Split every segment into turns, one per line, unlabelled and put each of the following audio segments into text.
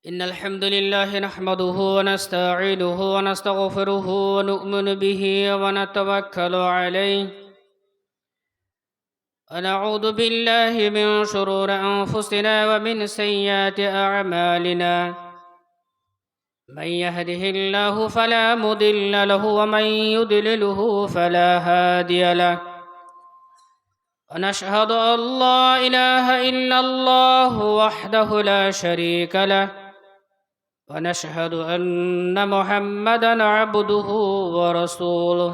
إن الحمد لله نحمده ونستعينه ونستغفره ونؤمن به ونتوكل عليه ونعوذ بالله من شرور أنفسنا ومن سيئات أعمالنا من يهده الله فلا مضل له ومن يضلله فلا هادي له ونشهد أن لا إله إلا الله وحده لا شريك له ونشهد أن محمدًا عبده ورسوله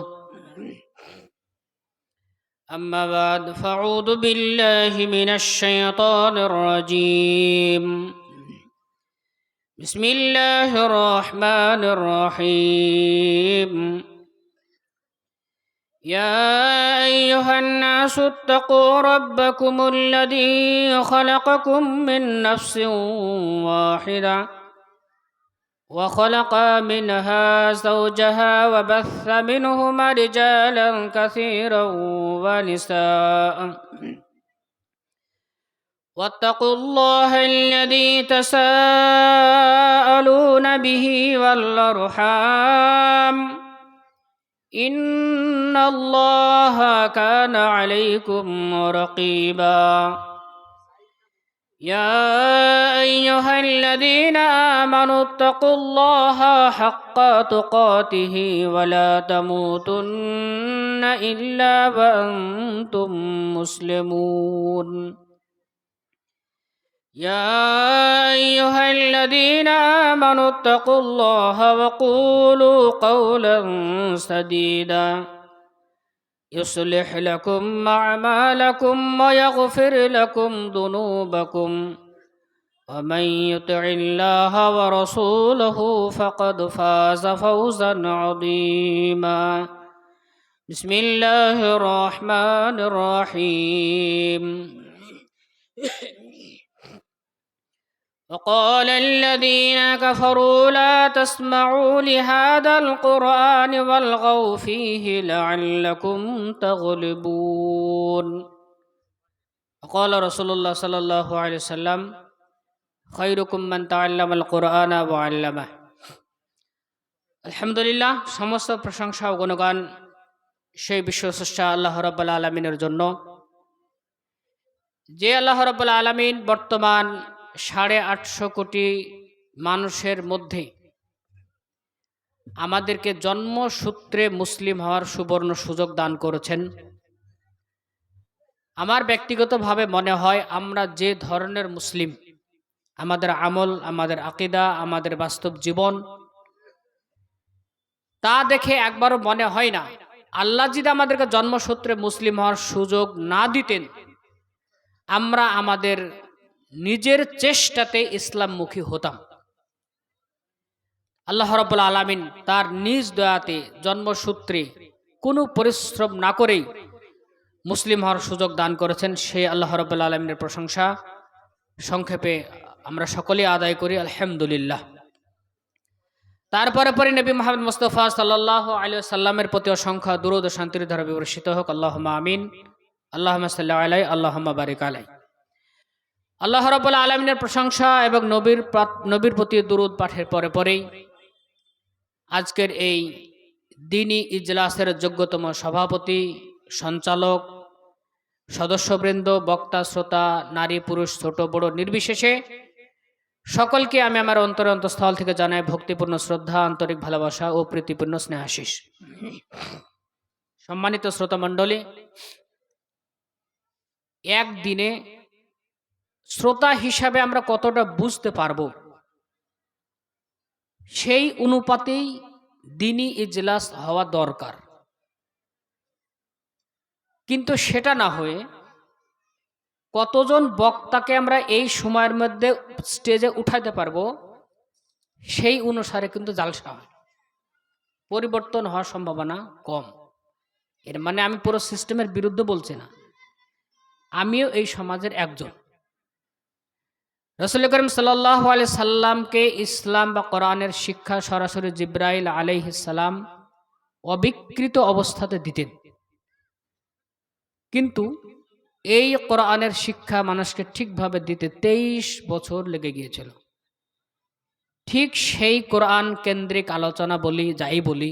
أما بعد فأعوذ بالله من الشيطان الرجيم بسم الله الرحمن الرحيم يا أيها الناس اتقوا ربكم الذي خلقكم من نفس واحدة وخلق منها زوجها وبث منهما رجالا كثيرا ونساء واتقوا الله الذي تساءلون به والأرحام إن الله كان عليكم رقيبا يا أيها الذين آمنوا اتقوا الله حق تقاته ولا تموتن إلا وأنتم مسلمون يا أيها الذين آمنوا اتقوا الله وقولوا قولا سديدا يصلح لكم أعمالكم ويغفر لكم ذنوبكم ومن يطع الله ورسوله فقد فاز فوزا عظيما بسم الله الرحمن الرحيم وقال الذين كفروا لا تسمعوا لهذا القرآن والغوا فيه لعلكم تغلبون وقال رسول الله صلى الله عليه وسلم خيركم من تعلم القرآن وعلمه আলহামদুলিল্লাহ সমস্ত প্রশংসা ও গুণগান সেই বিশ্বস্রষ্টা আল্লাহ রাব্বুল আলামিনের জন্য যে আল্লাহ রাব্বুল আলামিন বর্তমান 850 কোটি মানুষের মধ্যে আমাদেরকে জন্মসূত্রে মুসলিম হওয়ার সুবর্ণ সুযোগ দান করেছেন। আমার ব্যক্তিগতভাবে মনে হয় আমরা যে ধরনের মুসলিম, আমাদের আমল, আমাদের আকীদা, আমাদের বাস্তব জীবন, তা দেখে একবারও মনে হয় না আল্লাহ যদি আমাদেরকে জন্মসূত্রে মুসলিম হওয়ার সুযোগ না দিতেন আমরা আমাদের নিজের চেষ্টাতে ইসলামমুখী হতাম। আল্লাহ রাব্বুল আলামিন তার নিজ দয়াতে জন্মসূত্রে কোনো পরিশ্রম না করেই মুসলিম হওয়ার সুযোগ দান করেছেন। সেই আল্লাহ রাব্বুল আলামিনের প্রশংসা সংক্ষেপে আমরা সকলেই আদায় করি আলহামদুলিল্লাহ। তারপরে পরে নবী মুহাম্মদ মুস্তাফা সাল্লাল্লাহু আলাইহি ওয়াসাল্লামের প্রতি অসংখ্য দরুদ ও শান্তির ধারা বর্ষিত হোক। আল্লাহুম্মা আমিন। আল্লাহুম্মা সাল্লি আলাইহি আল্লাহুম্মা বারিক আলাইহি। আল্লাহ রাব্বুল আলামিনের প্রশংসা এবং নবীর প্রতি দরুদ পাঠের পরে পরেই আজকের এই দ্বীনি ইজলাসের যোগ্যতম সভাপতি, সঞ্চালক, সদস্যবৃন্দ, বক্তা, শ্রোতা, নারী পুরুষ, ছোট বড় নির্বিশেষে সকলকে আমি আমার অন্তরস্থল থেকে জানাই ভক্তিপূর্ণ শ্রদ্ধা, আন্তরিক ভালোবাসা ও প্রীতিপূর্ণ স্নেহাশিস। সম্মানিত শ্রোতা মণ্ডলী, একদিনে শ্রোতা হিসাবে আমরা কতটা বুঝতে পারবো সেই অনুপাতেই দ্বীনি ইজলাস হওয়া দরকার। কিন্তু সেটা না হয়ে কতজন বক্তাকে আমরা এই সময়ের মধ্যে স্টেজে উঠাতে পারবো সেই অনুসারে কিন্তু জালসা হয়, পরিবর্তন হওয়ার সম্ভাবনা কম। এর মানে আমি পুরো সিস্টেমের বিরুদ্ধে বলছি না, আমিও এই সমাজের একজন। রাসূল করিম সাল্লাল্লাহু আলাইহি সাল্লামকে ইসলাম বা কোরআনের শিক্ষা সরাসরি জিবরাইল আলাইহিস সালাম অবিকৃত অবস্থাতে দিতেন, কিন্তু এই কোরআনের শিক্ষা মানুষকে ঠিকভাবে দিতে 23 বছর লেগে গিয়েছিল। ঠিক সেই কোরআন কেন্দ্রিক আলোচনা বলি, যাই বলি,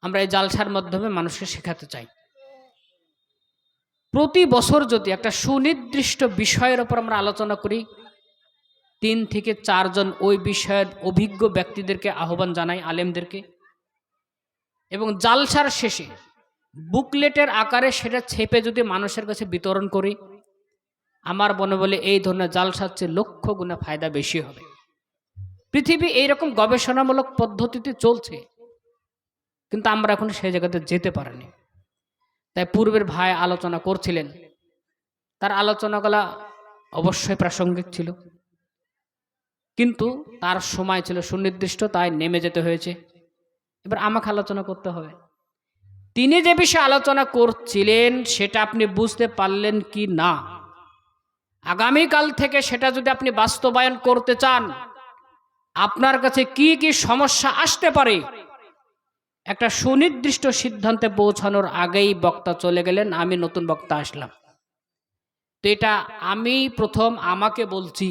আমরা এই জালসার মাধ্যমে মানুষকে শেখাতে চাই। প্রতি বছর যদি একটা সুনির্দিষ্ট বিষয়ের উপর আমরা আলোচনা করি, 3 থেকে 4 জন ওই বিষয়ের অভিজ্ঞ ব্যক্তিদেরকে আহ্বান জানাই, আলেমদেরকে, এবং জালসার শেষে বুকলেটের আকারে সেটা ছেপে যদি মানুষের কাছে বিতরণ করি, আমার মনে বলে এই ধরনের জালসার চেয়ে লক্ষ গুণে ফায়দা বেশি হবে। পৃথিবী এইরকম গবেষণামূলক পদ্ধতিতে চলছে, কিন্তু আমরা এখন সেই জায়গাতে যেতে পারিনি। তাই পূর্বের ভাই আলোচনা করছিলেন, তার আলোচনাগুলা অবশ্যই প্রাসঙ্গিক ছিল, কিন্তু তার সময় ছিল সুনির্দিষ্ট, তাই নেমে যেতে হয়েছে। এবার আমাকে আলোচনা করতে হবে। তিনি যে বিষয়ে আলোচনা করছিলেন সেটা আপনি বুঝতে পারলেন কি না, আগামীকাল থেকে সেটা যদি আপনি বাস্তবায়ন করতে চান, আপনার কাছে কি কি সমস্যা আসতে পারে, একটা সুনির্দিষ্ট সিদ্ধান্তে পৌঁছানোর আগেই বক্তা চলে গেলেন, আমি নতুন বক্তা আসলাম। তো এটা আমি প্রথম আমাকে বলছি,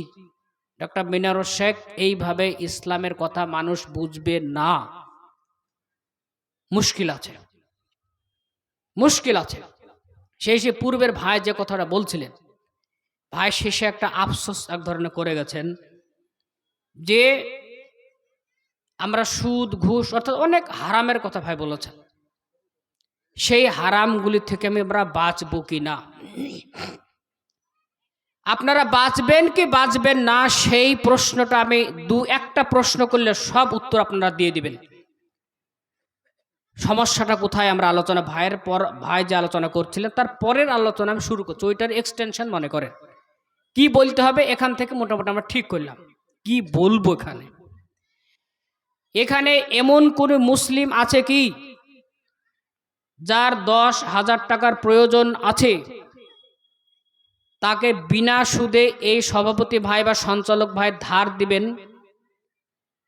ডক্টর মিনারুল শেখ, এইভাবে ইসলামের কথা মানুষ বুঝবে না, মুশকিল আছে, মুশকিল আছে। সেই পূর্বের ভাই যে কথাটা বলছিলেন, ভাই শেষে একটা আফসোস এক ধরনের করে গেছেন যে আমরা সুদ, ঘুষ, অর্থাৎ অনেক হারামের কথা ভাই বলেছেন, সেই হারামগুলি থেকে আমরা বাঁচবো কি না, আপনারা বাঁচবেন কি বাঁচবেন না, সেই প্রশ্নটা আমি একটা প্রশ্ন করলে সব উত্তর আপনারা দিয়ে দিবেন। সমস্যাটা কোথায় আমরা আলোচনা, ভাই যে আলোচনা করছিলেন তার পরের আলোচনা আমি শুরু করছি, ওইটার এক্সটেনশন মনে করেন। কি বলতে হবে এখান থেকে মোটামুটি আমরা ঠিক করলাম, কি বলবো। এখানে এমন কোন মুসলিম আছে কি যার 10,000 টাকার প্রয়োজন আছে, তাকে বিনা সুদে এই সভাপতি ভাই বা সঞ্চালক ভাই ধার দিবেন,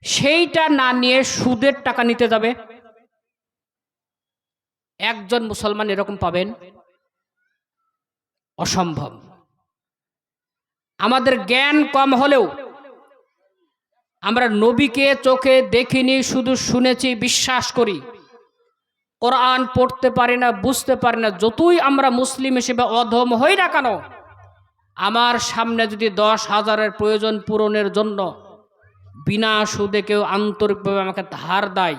সেইটা না নিয়ে সুদের টাকা নিতে যাবে? একজন মুসলমান এরকম পাবেন? অসম্ভব। আমাদের জ্ঞান কম হলেও আমরা নবীকে চোখে দেখিনি, শুধু শুনেছি, বিশ্বাস করি, কোরআন পড়তে পারি না, বুঝতে পারি না, যতই আমরা মুসলিম হিসেবে অধম হই না কেন, আমার সামনে যদি 10,000-এর প্রয়োজন পূরণের জন্য বিনা সুদে কেউ আন্তরিকভাবে আমাকে ধার দেয়,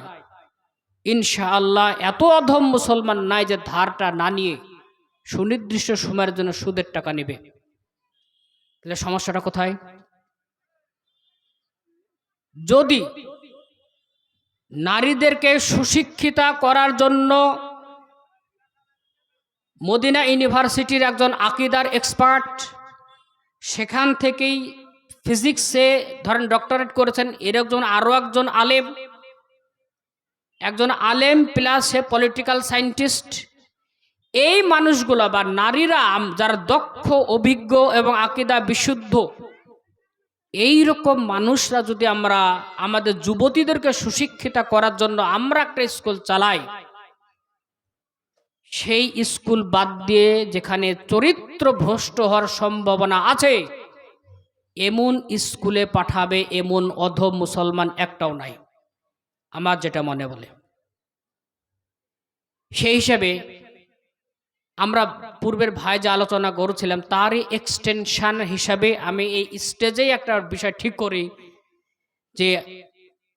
ইনশাআল্লাহ এত অধম মুসলমান নাই যে ধারটা না নিয়ে সুনির্দিষ্ট সময়ের জন্য সুদের টাকা নেবে। তাহলে সমস্যাটা কোথায়? যদি নারীদেরকে সুশিক্ষিতা করার জন্য মদিনা ইউনিভার্সিটির একজন আকীদার এক্সপার্ট, সেখান থেকেই ফিজিক্সে ধরেন ডক্টরেট করেছেন, এরকম আরও একজন আলেম প্লাস সে পলিটিক্যাল সায়েন্টিস্ট, এই মানুষগুলো বা নারীরা যারা দক্ষ, অভিজ্ঞ এবং আকীদা বিশুদ্ধ, এই রকম মানুষরা যদি আমরা আমাদের যুবতীদেরকে সুশিক্ষিতা করার জন্য আমরা একটা স্কুল চালাই, সেই স্কুল বাদ দিয়ে যেখানে চরিত্র ভ্রষ্ট হওয়ার সম্ভাবনা আছে এমন স্কুলে পাঠাবে এমন অধম মুসলমান একটাও নাই, আমার যেটা মনে বলে। সেই হিসাবে আমরা পূর্বের ভাই যে আলোচনা করছিলাম তারই এক্সটেনশন হিসাবে আমি এই স্টেজেই একটা বিষয় ঠিক করি যে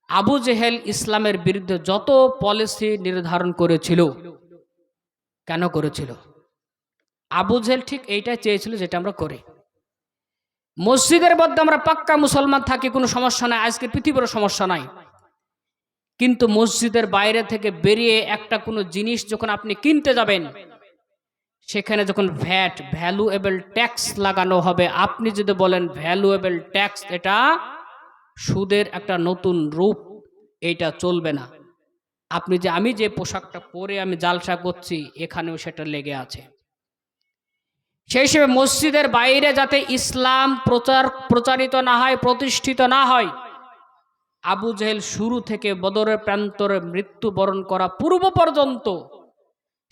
আবু জেহেল ইসলামের বিরুদ্ধে যত পলিসি নির্ধারণ করেছিল, কেন করেছিল? আবু জেহেল ঠিক এইটাই চেয়েছিল যেটা আমরা করি। মসজিদের মধ্যে আমরা পাক্কা মুসলমান থাকি, কোনো সমস্যা নাই, আজকে পৃথিবীর সমস্যা নাই, কিন্তু মসজিদের বাইরে থেকে বেরিয়ে একটা কোনো জিনিস যখন আপনি কিনতে যাবেন, সেখানে যখন ভ্যালুয়েবল ট্যাক্স লাগানো হবে, আপনি যদি বলেন ভ্যালুয়েবল ট্যাক্স এটা সুদের একটা নতুন রূপ, এইটা চলবে না। আমি যে পোশাকটা পরে আমি জালসা করছি, এখানেও সেটা লেগে আছে। সেই হিসেবে মসজিদের বাইরে যাতে ইসলাম প্রচারিত না হয়, প্রতিষ্ঠিত না হয়, আবু জেহেল শুরু থেকে বদরের প্রান্তরে মৃত্যুবরণ করা পূর্ব পর্যন্ত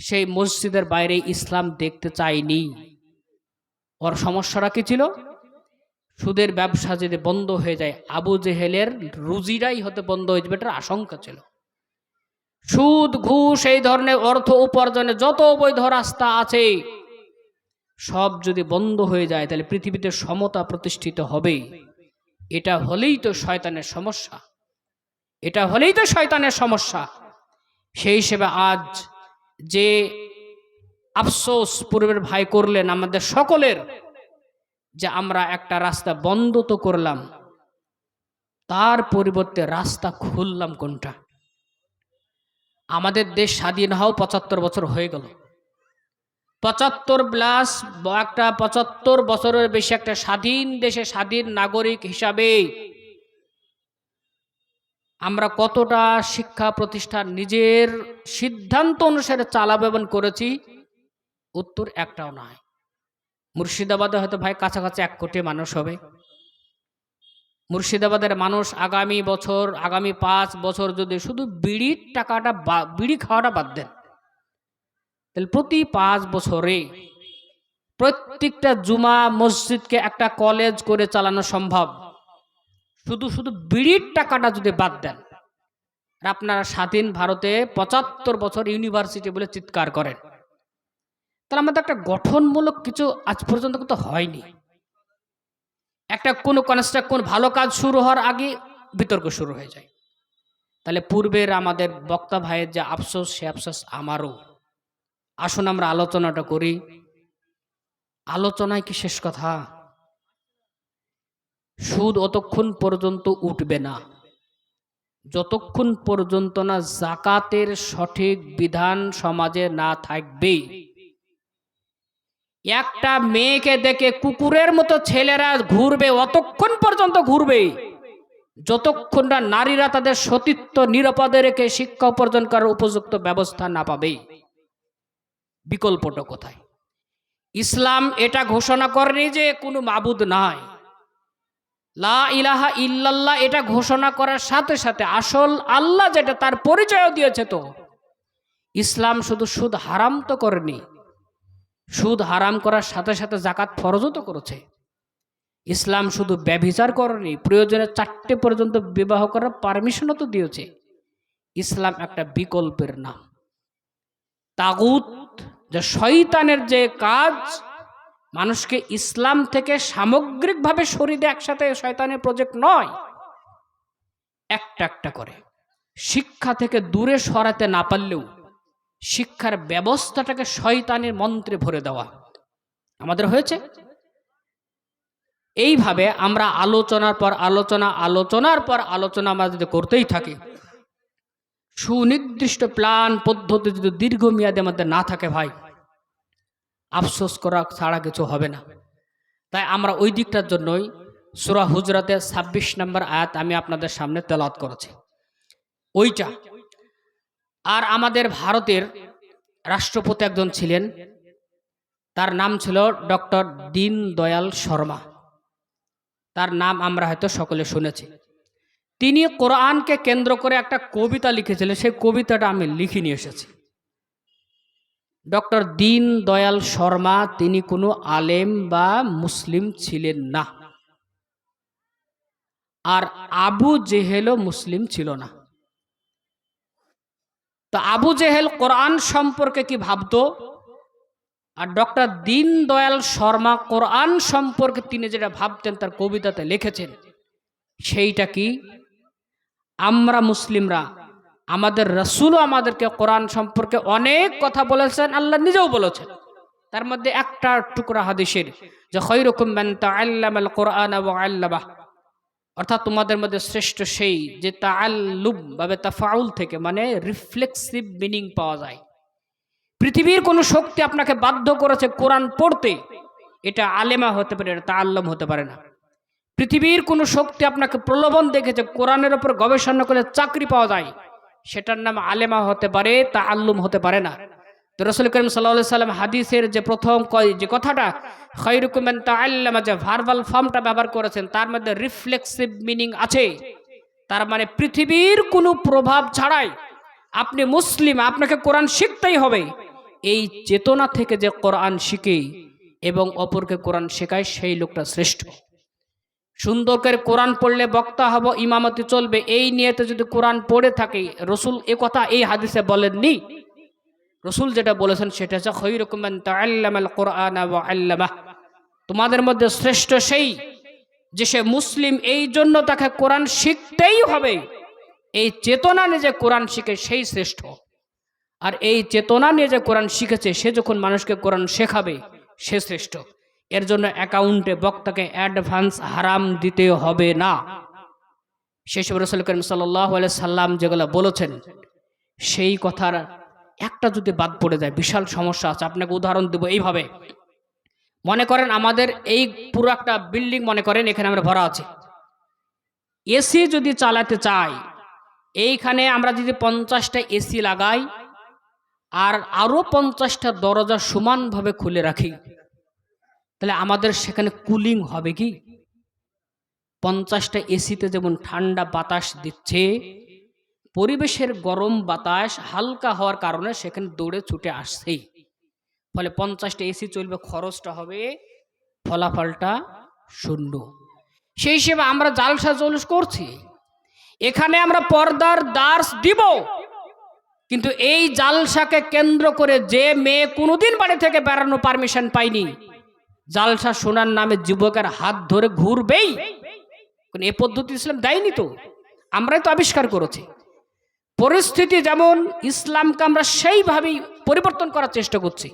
সেই মসজিদের বাইরে ইসলাম দেখতে চায়নি। ওর সমস্যাটা কি ছিল? সুদের ব্যবসা যদি বন্ধ হয়ে যায়, আবু জেহেলের রুজিরাই হতে বন্ধ হয়ে যাবে, এটার আশঙ্কা ছিল। সুদ, ঘুষ, এই ধরনের অর্থ উপার্জনের যত অবৈধ রাস্তা আছে সব যদি বন্ধ হয়ে যায়, তাহলে পৃথিবীতে সমতা প্রতিষ্ঠিত হবে। এটা হলেই তো শয়তানের সমস্যা, এটা হলেই তো শয়তানের সমস্যা। সেই হিসেবে আজ যে আফসোস পূর্বের ভাই করলেন আমাদের সকলের, যে আমরা একটা রাস্তা বন্ধ তো করলাম, তার পরিবর্তে রাস্তা খুললাম কোনটা? আমাদের দেশ স্বাধীন হও ৭৫ বছর হয়ে গেল। ৭৫ বছরের বেশি একটা স্বাধীন দেশে স্বাধীন নাগরিক হিসাবে আমরা কতটা শিক্ষা প্রতিষ্ঠান নিজের সিদ্ধান্ত অনুসারে চালাবেন করেছি? উত্তর একটাও নয়। মুর্শিদাবাদে হয়তো ভাই কাছাকাছি ১ কোটি মানুষ হবে। মুর্শিদাবাদের মানুষ আগামী ৫ বছর যদি শুধু বিড়ি খাওয়াটা বাদ দেন, তাহলে প্রতি ৫ বছরে প্রত্যেকটা জুমা মসজিদকে একটা কলেজ করে চালানো সম্ভব। শুধু বিড়ির টাকাটা যদি বাদ দেন, আর আপনারা স্বাধীন ভারতে ৭৫ বছর ইউনিভার্সিটি বলে চিৎকার করেন, তাহলে আমাদের একটা গঠনমূলক কিছু আজ পর্যন্ত কিন্তু হয়নি। একটা কোনো কনস্ট্রাকশন ভালো কাজ শুরু হওয়ার আগে বিতর্ক শুরু হয়ে যায়। তাহলে পূর্বের আমাদের বক্তা ভাইয়ের যে আফসোস, সে আফসোস আমারও। আসুন আমরা আলোচনাটা করি। আলোচনায় কি শেষ কথা? সুদ অতক্ষণ পর্যন্ত উঠবে না যতক্ষণ পর্যন্ত না যাকাতের সঠিক বিধান সমাজে না থাকবে। একটা মেয়েকে দেখে কুকুরের মতো ছেলেরা ঘুরবে, অতক্ষণ পর্যন্ত ঘুরবে যতক্ষণ না নারীরা তাদের সতীত্ব নিরাপদে রেখে শিক্ষা উপার্জন করার উপযুক্ত ব্যবস্থা না পাবে। বিকল্পটা কোথায়? ইসলাম এটা ঘোষণা করেনি যে কোনো মাবুদ নাই, লা ইলাহা ইল্লাল্লাহ এটা ঘোষণা করার সাথে সাথে আসল আল্লাহ যেটা তার পরিচয় দিয়েছে। তো ইসলাম শুধু সুদ হারাম তো করেনি, সুদ হারাম করার সাথে সাথে যাকাত ফরজও তো করেছে। ইসলাম শুধু ব্যভিচার করেনি, প্রয়োজনে ৪টে পর্যন্ত বিবাহ করার পারমিশনও তো দিয়েছে। ইসলাম একটা বিকল্পের নাম। তাগুত যে শয়তানের যে কাজ, মানুষকে ইসলাম থেকে সামগ্রিকভাবে সরিয়ে দেয় একসাথে, শয়তানের প্রজেক্ট নয়। একটা একটা করে শিক্ষা থেকে দূরে সরাতে না পারলেও শিক্ষার ব্যবস্থাটাকে শয়তানের মন্ত্রে ভরে দেওয়া আমাদের হয়েছে। এইভাবে আমরা আলোচনার পর আলোচনা আমরা যদি করতেই থাকি, সুনির্দিষ্ট প্ল্যান পদ্ধতি যদি দীর্ঘমেয়াদে আমাদের না থাকে, ভাই আফসোস করা ছাড়া কিছু হবে না। তাই আমরা ওই দিকটার জন্যই সূরা হুজরাতের ২৬ নম্বর আয়াত আমি আপনাদের সামনে তেলাওয়াত করেছি ওইটা। আর আমাদের ভারতের রাষ্ট্রপতি একজন ছিলেন, তার নাম ছিল ডক্টর দীনদয়াল শর্মা। তার নাম আমরা হয়তো সকলে শুনেছি। তিনি কোরআনকে কেন্দ্র করে একটা কবিতা লিখেছিলেন, সেই কবিতাটা আমি লিখে নিয়ে এসেছি। ডক্টর দীনদয়াল শর্মা তিনি কোনো আলেম বা মুসলিম ছিলেন না, আর আবু জেহেলও মুসলিম ছিল না। তো আবু জেহেল কোরআন সম্পর্কে কি ভাবতো, আর ডক্টর দীনদয়াল শর্মা কোরআন সম্পর্কে তিনি যেটা ভাবতেন তার কবিতাতে লিখেছেন, সেইটা কি? আমরা মুসলিমরা, আমাদের রাসূলও আমাদেরকে কোরআন সম্পর্কে অনেক কথা বলেছেন, আল্লাহ নিজেও বলেছেন। তার মধ্যে একটা টুকরা হাদিসের যে খায়রুকুম মান তাআল্লামাল কোরআন ওয়া আল্লামাহ, অর্থাৎ তোমাদের মধ্যে শ্রেষ্ঠ সেই যে তাআল্লুম বা তাফাউল থেকে মানে রিফ্লেক্সিভ মিনিং পাওয়া যায়। পৃথিবীর কোনো শক্তি আপনাকে বাধ্য করেছে কোরআন পড়তে, এটা আলেমা হতে পারে, এটা তাআল্লুম হতে পারে না। পৃথিবীর কোনো শক্তি আপনাকে প্রলোভন দেখেছে কোরআনের উপর গবেষণা করলে চাকরি পাওয়া যায়, সেটার নাম আলেমা হতে পারে, তাআল্লুম হতে পারে না। তো রাসূল করিম সাল্লাল্লাহু আলাইহি সাল্লাম হাদিসের যে প্রথম যে কথাটা খায়রুকুম মান তাআল্লামা, যে ভার্বাল ফর্মটা ব্যবহার করেছেন, তার মধ্যে রিফ্লেক্সিভ মিনিং আছে। তার মানে পৃথিবীর কোনো প্রভাব ছাড়াই আপনি মুসলিম, আপনাকে কোরআন শিখতেই হবে। এই চেতনা থেকে যে কোরআন শিখে এবং অপরকে কোরআন শেখায়, সেই লোকটা শ্রেষ্ঠ। সুন্দর করে কোরআন পড়লে বক্তা হব, ইমামতি চলবে, এই নিয়েতে যদি কোরআন পড়ে থাকে, রসুল এ কথা এই হাদিসে বলেননি। রসুল যেটা বলেছেন সেটা হচ্ছে খায়রুকুম মান তাআল্লামাল কুরআনা ওয়া আল্লামাহ, তোমাদের মধ্যে শ্রেষ্ঠ সেই যে সে মুসলিম, এই জন্য তাকে কোরআন শিখতেই হবে, এই চেতনা নিয়ে যে কোরআন শিখে সেই শ্রেষ্ঠ। আর এই চেতনা নিয়ে যে কোরআন শিখেছে সে যখন মানুষকে কোরআন শেখাবে সে শ্রেষ্ঠ। এর জন্য অ্যাকাউন্টে বক্তাকে অ্যাডভান্স হারাম দিতে হবে না। সেসব রাসূল করিম সাল্লাল্লাহু আলাইহি সাল্লাম যেগুলো বলেছেন সেই কথার একটা যদি বাদ পড়ে যায় বিশাল সমস্যা আছে। আপনাকে উদাহরণ দেব এইভাবে। মনে করেন আমাদের এই পুরো একটা বিল্ডিং, মনে করেন এখানে আমরা ভরা আছি, এসি যদি চালাতে চাই, এইখানে আমরা যদি 50টা এসি লাগাই আর আরো 50টা দরজা সমানভাবে খুলে রাখি, তাহলে আমাদের সেখানে কুলিং হবে কি? 50টা এসিতে যেমন ঠান্ডা বাতাস দিচ্ছে, পরিবেশের গরম বাতাস হালকা হওয়ার কারণে সেখানে দৌড়ে ছুটে আসছেই, ফলে 50টা এসি চলবে, খরচটা হবে, ফলাফলটা শূন্য। সেই হিসেবে আমরা জালসা জলুস করছি, এখানে আমরা পর্দার দাস দিব, কিন্তু এই জালসাকে কেন্দ্র করে যে মেয়ে কোনোদিন বাড়ি থেকে বেড়ানো পারমিশন পায়নি, জালসা শোনার নামে যুবকের হাত ধরে ঘুরবেই। এ পদ্ধতি ইসলাম দেয়নি, তো আমরাই তো আবিষ্কার করেছি। পরিস্থিতি যেমন, ইসলামকে আমরা সেইভাবেই পরিবর্তন করার চেষ্টা করছি,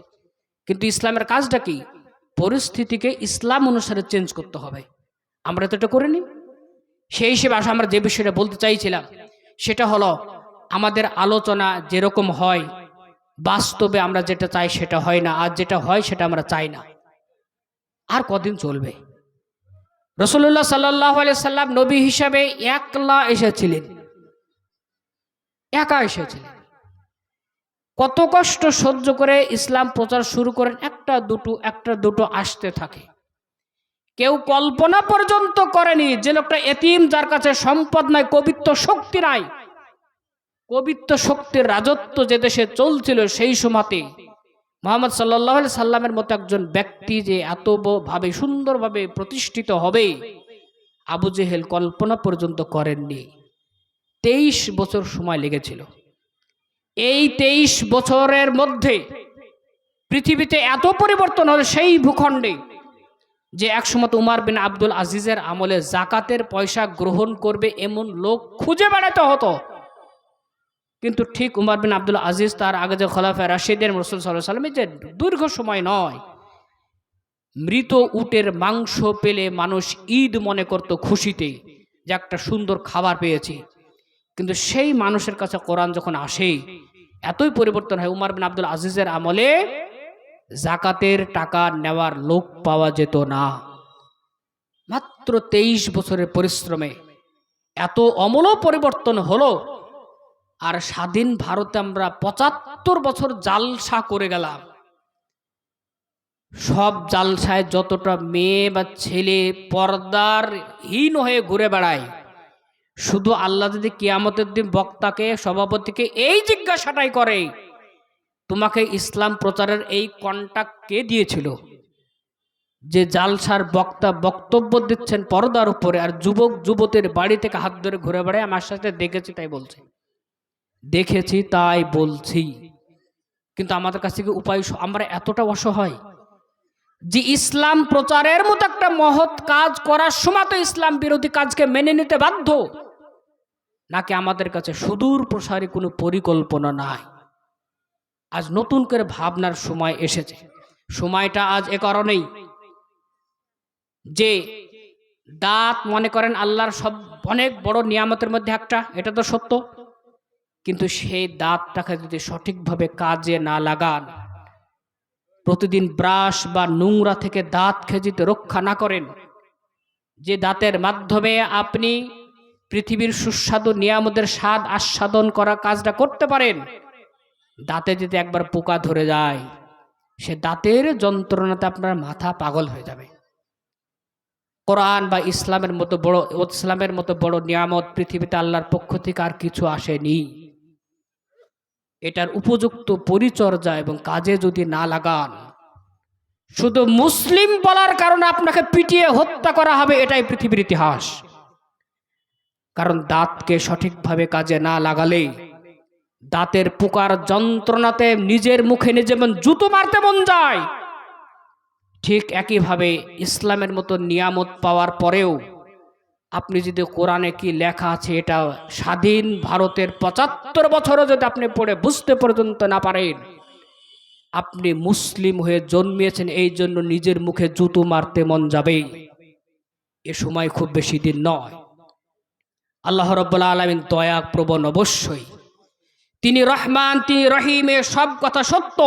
কিন্তু ইসলামের কাজটা কি? পরিস্থিতিকে ইসলাম অনুসারে চেঞ্জ করতে হবে। আমরা তো এটা করিনি। সেই হিসেবে আসলে আমরা যে বিষয়টা বলতে চাইছিলাম সেটা হলো, আমাদের আলোচনা যেরকম হয় বাস্তবে আমরা যেটা চাই সেটা হয় না, আর যেটা হয় সেটা আমরা চাই না। আর কদিন চলবে? রাসূলুল্লাহ সাল্লাল্লাহু আলাইহি সাল্লাম নবী হিসাবে একলা এসেছিলেন, একা এসেছিলেন। কত কষ্ট সহ্য করে ইসলাম প্রচার শুরু করেন, একটা দুটো আসতে থাকে। কেউ কল্পনা পর্যন্ত করেনি যে লোকটা এতিম, যার কাছে সম্পদ নাই, কবিত্ব শক্তি নাই, কবিত্ব শক্তির রাজত্ব যে দেশে চলছিল সেই সময়তে মুহাম্মদ সাল্লাল্লাহু আলাইহি সাল্লামের মতো একজন ব্যক্তি যে এত ভাবে সুন্দরভাবে প্রতিষ্ঠিত হবে, আবু জেহেল কল্পনা পর্যন্ত করেননি। 23 বছর সময় লেগেছিল। এই 23 বছরের মধ্যে পৃথিবীতে এত পরিবর্তন হলো সেই ভূখণ্ডে, যে একসময় উমর বিন আব্দুল আজিজের আমলে জাকাতের পয়সা গ্রহণ করবে এমন লোক খুঁজে বেড়াতে হতো। কিন্তু ঠিক উমর বিন আব্দুল আজিজ, তার আগে যে খোলাফায়ে রাশিদিন, রাসূল সাল্লাল্লাহু আলাইহি ওয়াসাল্লাম, যে দীর্ঘ সময় নয়, মৃত উটের মাংস পেলে মানুষ ঈদ মনে করত খুশিতে, যে একটা সুন্দর খাবার পেয়েছি। কিন্তু সেই মানুষের কাছে কোরআন যখন আসে, এতই পরিবর্তন হয়। উমর বিন আব্দুল আজিজের আমলে জাকাতের টাকা নেওয়ার লোক পাওয়া যেত না। মাত্র 23 বছরের পরিশ্রমে এত অমূল্য পরিবর্তন হলো। আর স্বাধীন ভারতে আমরা 75 বছর জালসা করে গেলাম। সব জালসায় যতটা মেয়ে বা ছেলে পর্দার হীন হয়ে ঘুরে বেড়ায়, শুধু আল্লাহ যদি কিয়ামতের দিন বক্তাকে, সভাপতিকে এই জিজ্ঞাসাটাই করে, তোমাকে ইসলাম প্রচারের এই কন্টাক্ট কে দিয়েছিল? যে জালসার বক্তা বক্তব্য দিচ্ছেন পর্দার উপরে, আর যুবক যুবতীর বাড়ি থেকে হাত ধরে ঘুরে বেড়ায়, আমার সাথে দেখেছি তাই বলছে, দেখেছি তাই বলছি। কিন্তু আমাদের কাছে কি উপায়? আমরা এতটা অসহায় যে ইসলাম প্রচারের মতো একটা মহৎ কাজ করার সময় তো ইসলাম বিরোধী কাজকে মেনে নিতে বাধ্য, নাকি আমাদের কাছে সুদূর প্রসারী কোনো পরিকল্পনা নাই? আজ নতুন করে ভাবনার সময় এসেছে। সময়টা আজ এ কারণেই যে দাঁত, মনে করেন আল্লাহর সব অনেক বড় নিয়ামতের মধ্যে একটা, এটা তো সত্য, কিন্তু সেই দাঁতটাকে যদি সঠিকভাবে কাজে না লাগান, প্রতিদিন ব্রাশ বা নোংরা থেকে দাঁত খেজিতে রক্ষা না করেন, যে দাঁতের মাধ্যমে আপনি পৃথিবীর সুস্বাদু নিয়ামতের স্বাদ আস্বাদন করা কাজটা করতে পারেন, দাঁতে যদি একবার পোকা ধরে যায়, সে দাঁতের যন্ত্রণাতে আপনার মাথা পাগল হয়ে যাবে। কোরআন বা ইসলামের মতো বড় নিয়ামত পৃথিবীতে আল্লাহর পক্ষ থেকে আর কিছু আসেনি। এটার উপযুক্ত পরিচর্যা এবং কাজে যদি না লাগান, শুধু মুসলিম বলার কারণে আপনাকে পিটিয়ে হত্যা করা হবে, এটাই পৃথিবীর ইতিহাস। কারণ দাঁতকে সঠিকভাবে কাজে না লাগালে দাঁতের পোকার যন্ত্রণাতে নিজের মুখে নিজে যেমন জুতো মারতে মন যায়, ঠিক একইভাবে ইসলামের মতো নিয়ামত পাওয়ার পরেও আপনি যদি কোরআনে কি লেখা আছে এটা স্বাধীন ভারতের ৭৫ বছরও যদি আপনি পড়ে বুঝতে পর্যন্ত না পারেন, আপনি মুসলিম হয়ে জন্মিয়েছেন এই জন্য নিজের মুখে জুতো মারতে মন যাবে। এ সময় খুব বেশি দিন নয়। আল্লাহ রাব্বুল আলামিন দয়া প্রবণ অবশ্যই, তিনি রহমান, তিনি রহিম, এ সব কথা সত্য,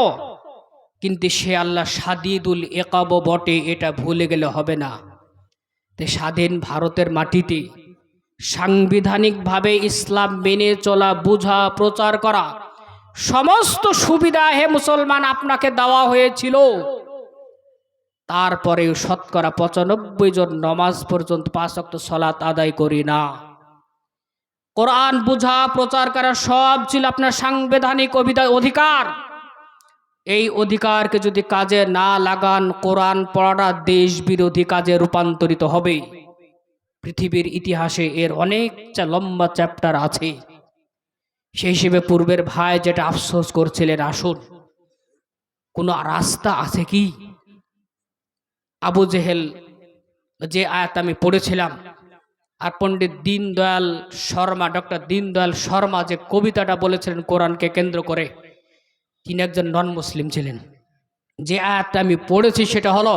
কিন্তু সে আল্লাহ শাদীদুল ইকাব বটে, এটা ভুলে গেলে হবে না। স্বাধীন ভারতের মাটিতে সাংবিধানিকভাবে ইসলাম মেনে চলা, বোঝা, প্রচার করা সমস্ত সুবিধা হে মুসলমান আপনাকে দেওয়া হয়েছিল। তারপরেও শতকরা ৯৫ জন নমাজ পর্যন্ত ৫ ওয়াক্ত সালাত আদায় করি না। কোরআন বোঝা, প্রচার করা সব ছিল আপনার সাংবিধানিক অধিকার। এই অধিকারকে যদি কাজে না লাগান, কোরআন পড়াটা দেশ বিরোধী কাজে রূপান্তরিত হবে। পৃথিবীর ইতিহাসে এর অনেক লম্বা চ্যাপ্টার আছে। সেই হিসেবে পূর্বের ভাই যেটা আফসোস করছিলেন, আসুন কোনো রাস্তা আছে কি? আবু জেহেল যে আয়াত আমি পড়েছিলাম, আর পণ্ডিত দীনদয়াল শর্মা, ডক্টর দীনদয়াল শর্মা যে কবিতাটা বলেছিলেন কোরআনকে কেন্দ্র করে, তিনি একজন নন মুসলিম ছিলেন। যে আয়াতটা আমি পড়েছি সেটা হলো,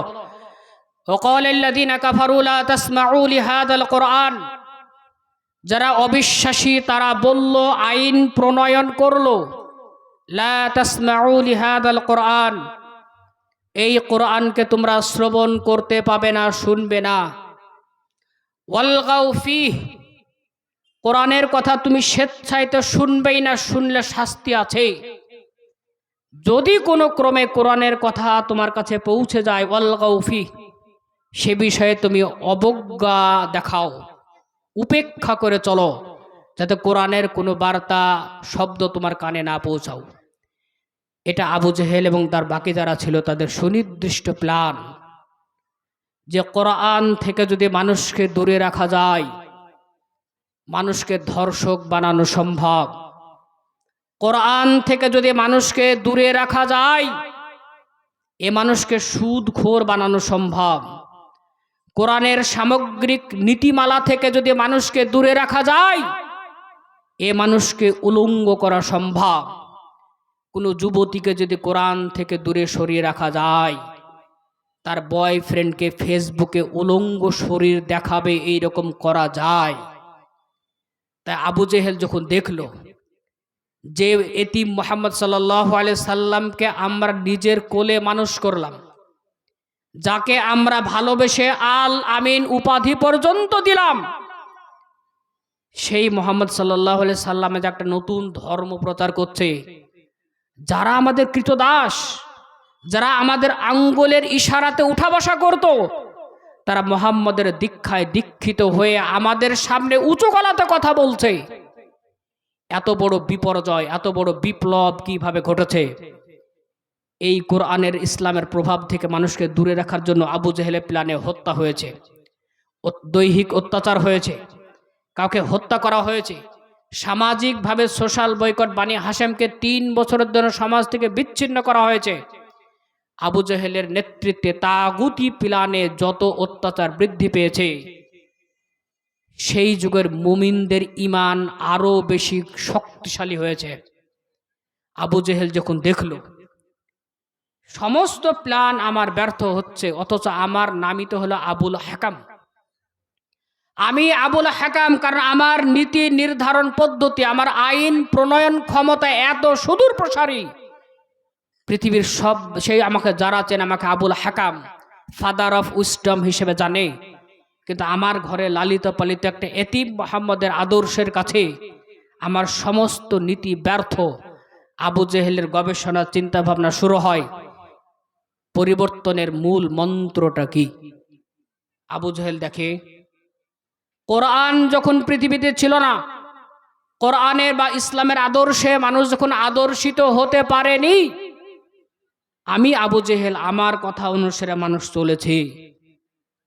ওয়াকালাল্লাযীনা কাফারু লা তাসমাউ লিহাযাল কোরআন, যারা অবিশ্বাসী তারা বলল, আইন প্রণয়ন করলো, লা তাসমাউ লিহাযাল কোরআন, এই কোরআনকে তোমরা শ্রবণ করতে পাবে না, শুনবে না। ওয়ালগাউ ফীহ, কোরআনের কথা তুমি স্বেচ্ছায় তো শুনবেই না, শুনলে শাস্তি আছে। যদি কোনো ক্রমে কোরআনের কথা তোমার কাছে পৌঁছে যায়, ওয়ালগাউ ফীহ, সে বিষয়ে তুমি অবজ্ঞা দেখাও, উপেক্ষা করে চলো, যাতে কোরআনের কোনো বার্তা শব্দ তোমার কানে না পৌঁছাও। এটা আবু জেহেল এবং তার বাকি যারা ছিল তাদের সুনির্দিষ্ট প্ল্যান, যে কোরআন থেকে যদি মানুষকে দূরে রাখা যায়, মানুষকে ধর্ষক বানানো সম্ভব। কোরআন থেকে যদি মানুষকে দূরে রাখা যায়, এ মানুষকে সুদখোর বানানো সম্ভব। কোরআনের সামগ্রিক নীতিমালা থেকে যদি মানুষকে দূরে রাখা যায়, এ মানুষকে উলঙ্গ করা সম্ভব। কোনো যুবতীকে যদি কোরআন থেকে দূরে সরিয়ে রাখা যায়, তার বয়ফ্রেন্ডকে ফেসবুকে উলঙ্গ শরীর দেখাবে, এইরকম করা যায়। তাই আবু জেহেল যখন দেখলো যে এতিম মুহাম্মদ সাল্লাল্লাহু আলাইহি সাল্লামকে আমরা নিজের কোলে মানুষ করলাম, যাকে আমরা ভালোবেসে আল আমিন উপাধি পর্যন্ত দিলাম, সেই মুহাম্মদ সাল্লাল্লাহু আলাইহি সাল্লামে যে একটা নতুন ধর্ম প্রচার করছে, যারা আমাদের কৃতদাস, যারা আমাদের আঙ্গুলের ইশারাতে উঠা বসা করত, তারা মুহাম্মদের দীক্ষায় দীক্ষিত হয়ে আমাদের সামনে উঁচু গলাতে কথা বলছে। এত বড় বিপর্যয়, এত বড় বিপ্লব কিভাবে ঘটেছে? এই কোরআনের ইসলামের প্রভাব থেকে মানুষকে দূরে রাখার জন্য আবু জেহেলের প্ল্যানে হত্যা হয়েছে, দৈহিক অত্যাচার হয়েছে, কাউকে হত্যা করা হয়েছে, সামাজিকভাবে সোশ্যাল বয়কট বানি হাশেমকে ৩ বছরের জন্য সমাজ থেকে বিচ্ছিন্ন করা হয়েছে। আবু জেহেলের নেতৃত্বে তাগুতি প্ল্যানে যত অত্যাচার বৃদ্ধি পেয়েছে, সেই যুগের মুমিনদের ঈমান আরো বেশি শক্তিশালী হয়েছে। আবু জেহেল যখন দেখলো সমস্ত প্ল্যান আমার ব্যর্থ হচ্ছে, অথচ আমার নামই তো হলো আবুল হাকাম, আমি আবুল হাকাম, কারণ আমার নীতি নির্ধারণ পদ্ধতি, আমার আইন প্রণয়ন ক্ষমতা এত সুদূর প্রসারী, পৃথিবীর সব, সেই আমাকে যারা চেন আমাকে আবুল হাকাম, ফাদার অফ উইসডম হিসেবে জানে। কিন্তু আমার ঘরে লালিত পালিত একটা এতিম মুহাম্মদের আদর্শের কাছে আমার সমস্ত নীতি ব্যর্থ। আবু জেহেলের গবেষণা চিন্তা ভাবনা শুরু হয়, পরিবর্তনের মূল মন্ত্রটা কি? আবু জেহেল দেখে কোরআন যখন পৃথিবীতে ছিল না, কোরআনের বা ইসলামের আদর্শে মানুষ যখন আদর্শিত হতে পারেনি, আমি আবু জেহেল আমার কথা অনুসারে মানুষ চলেছে,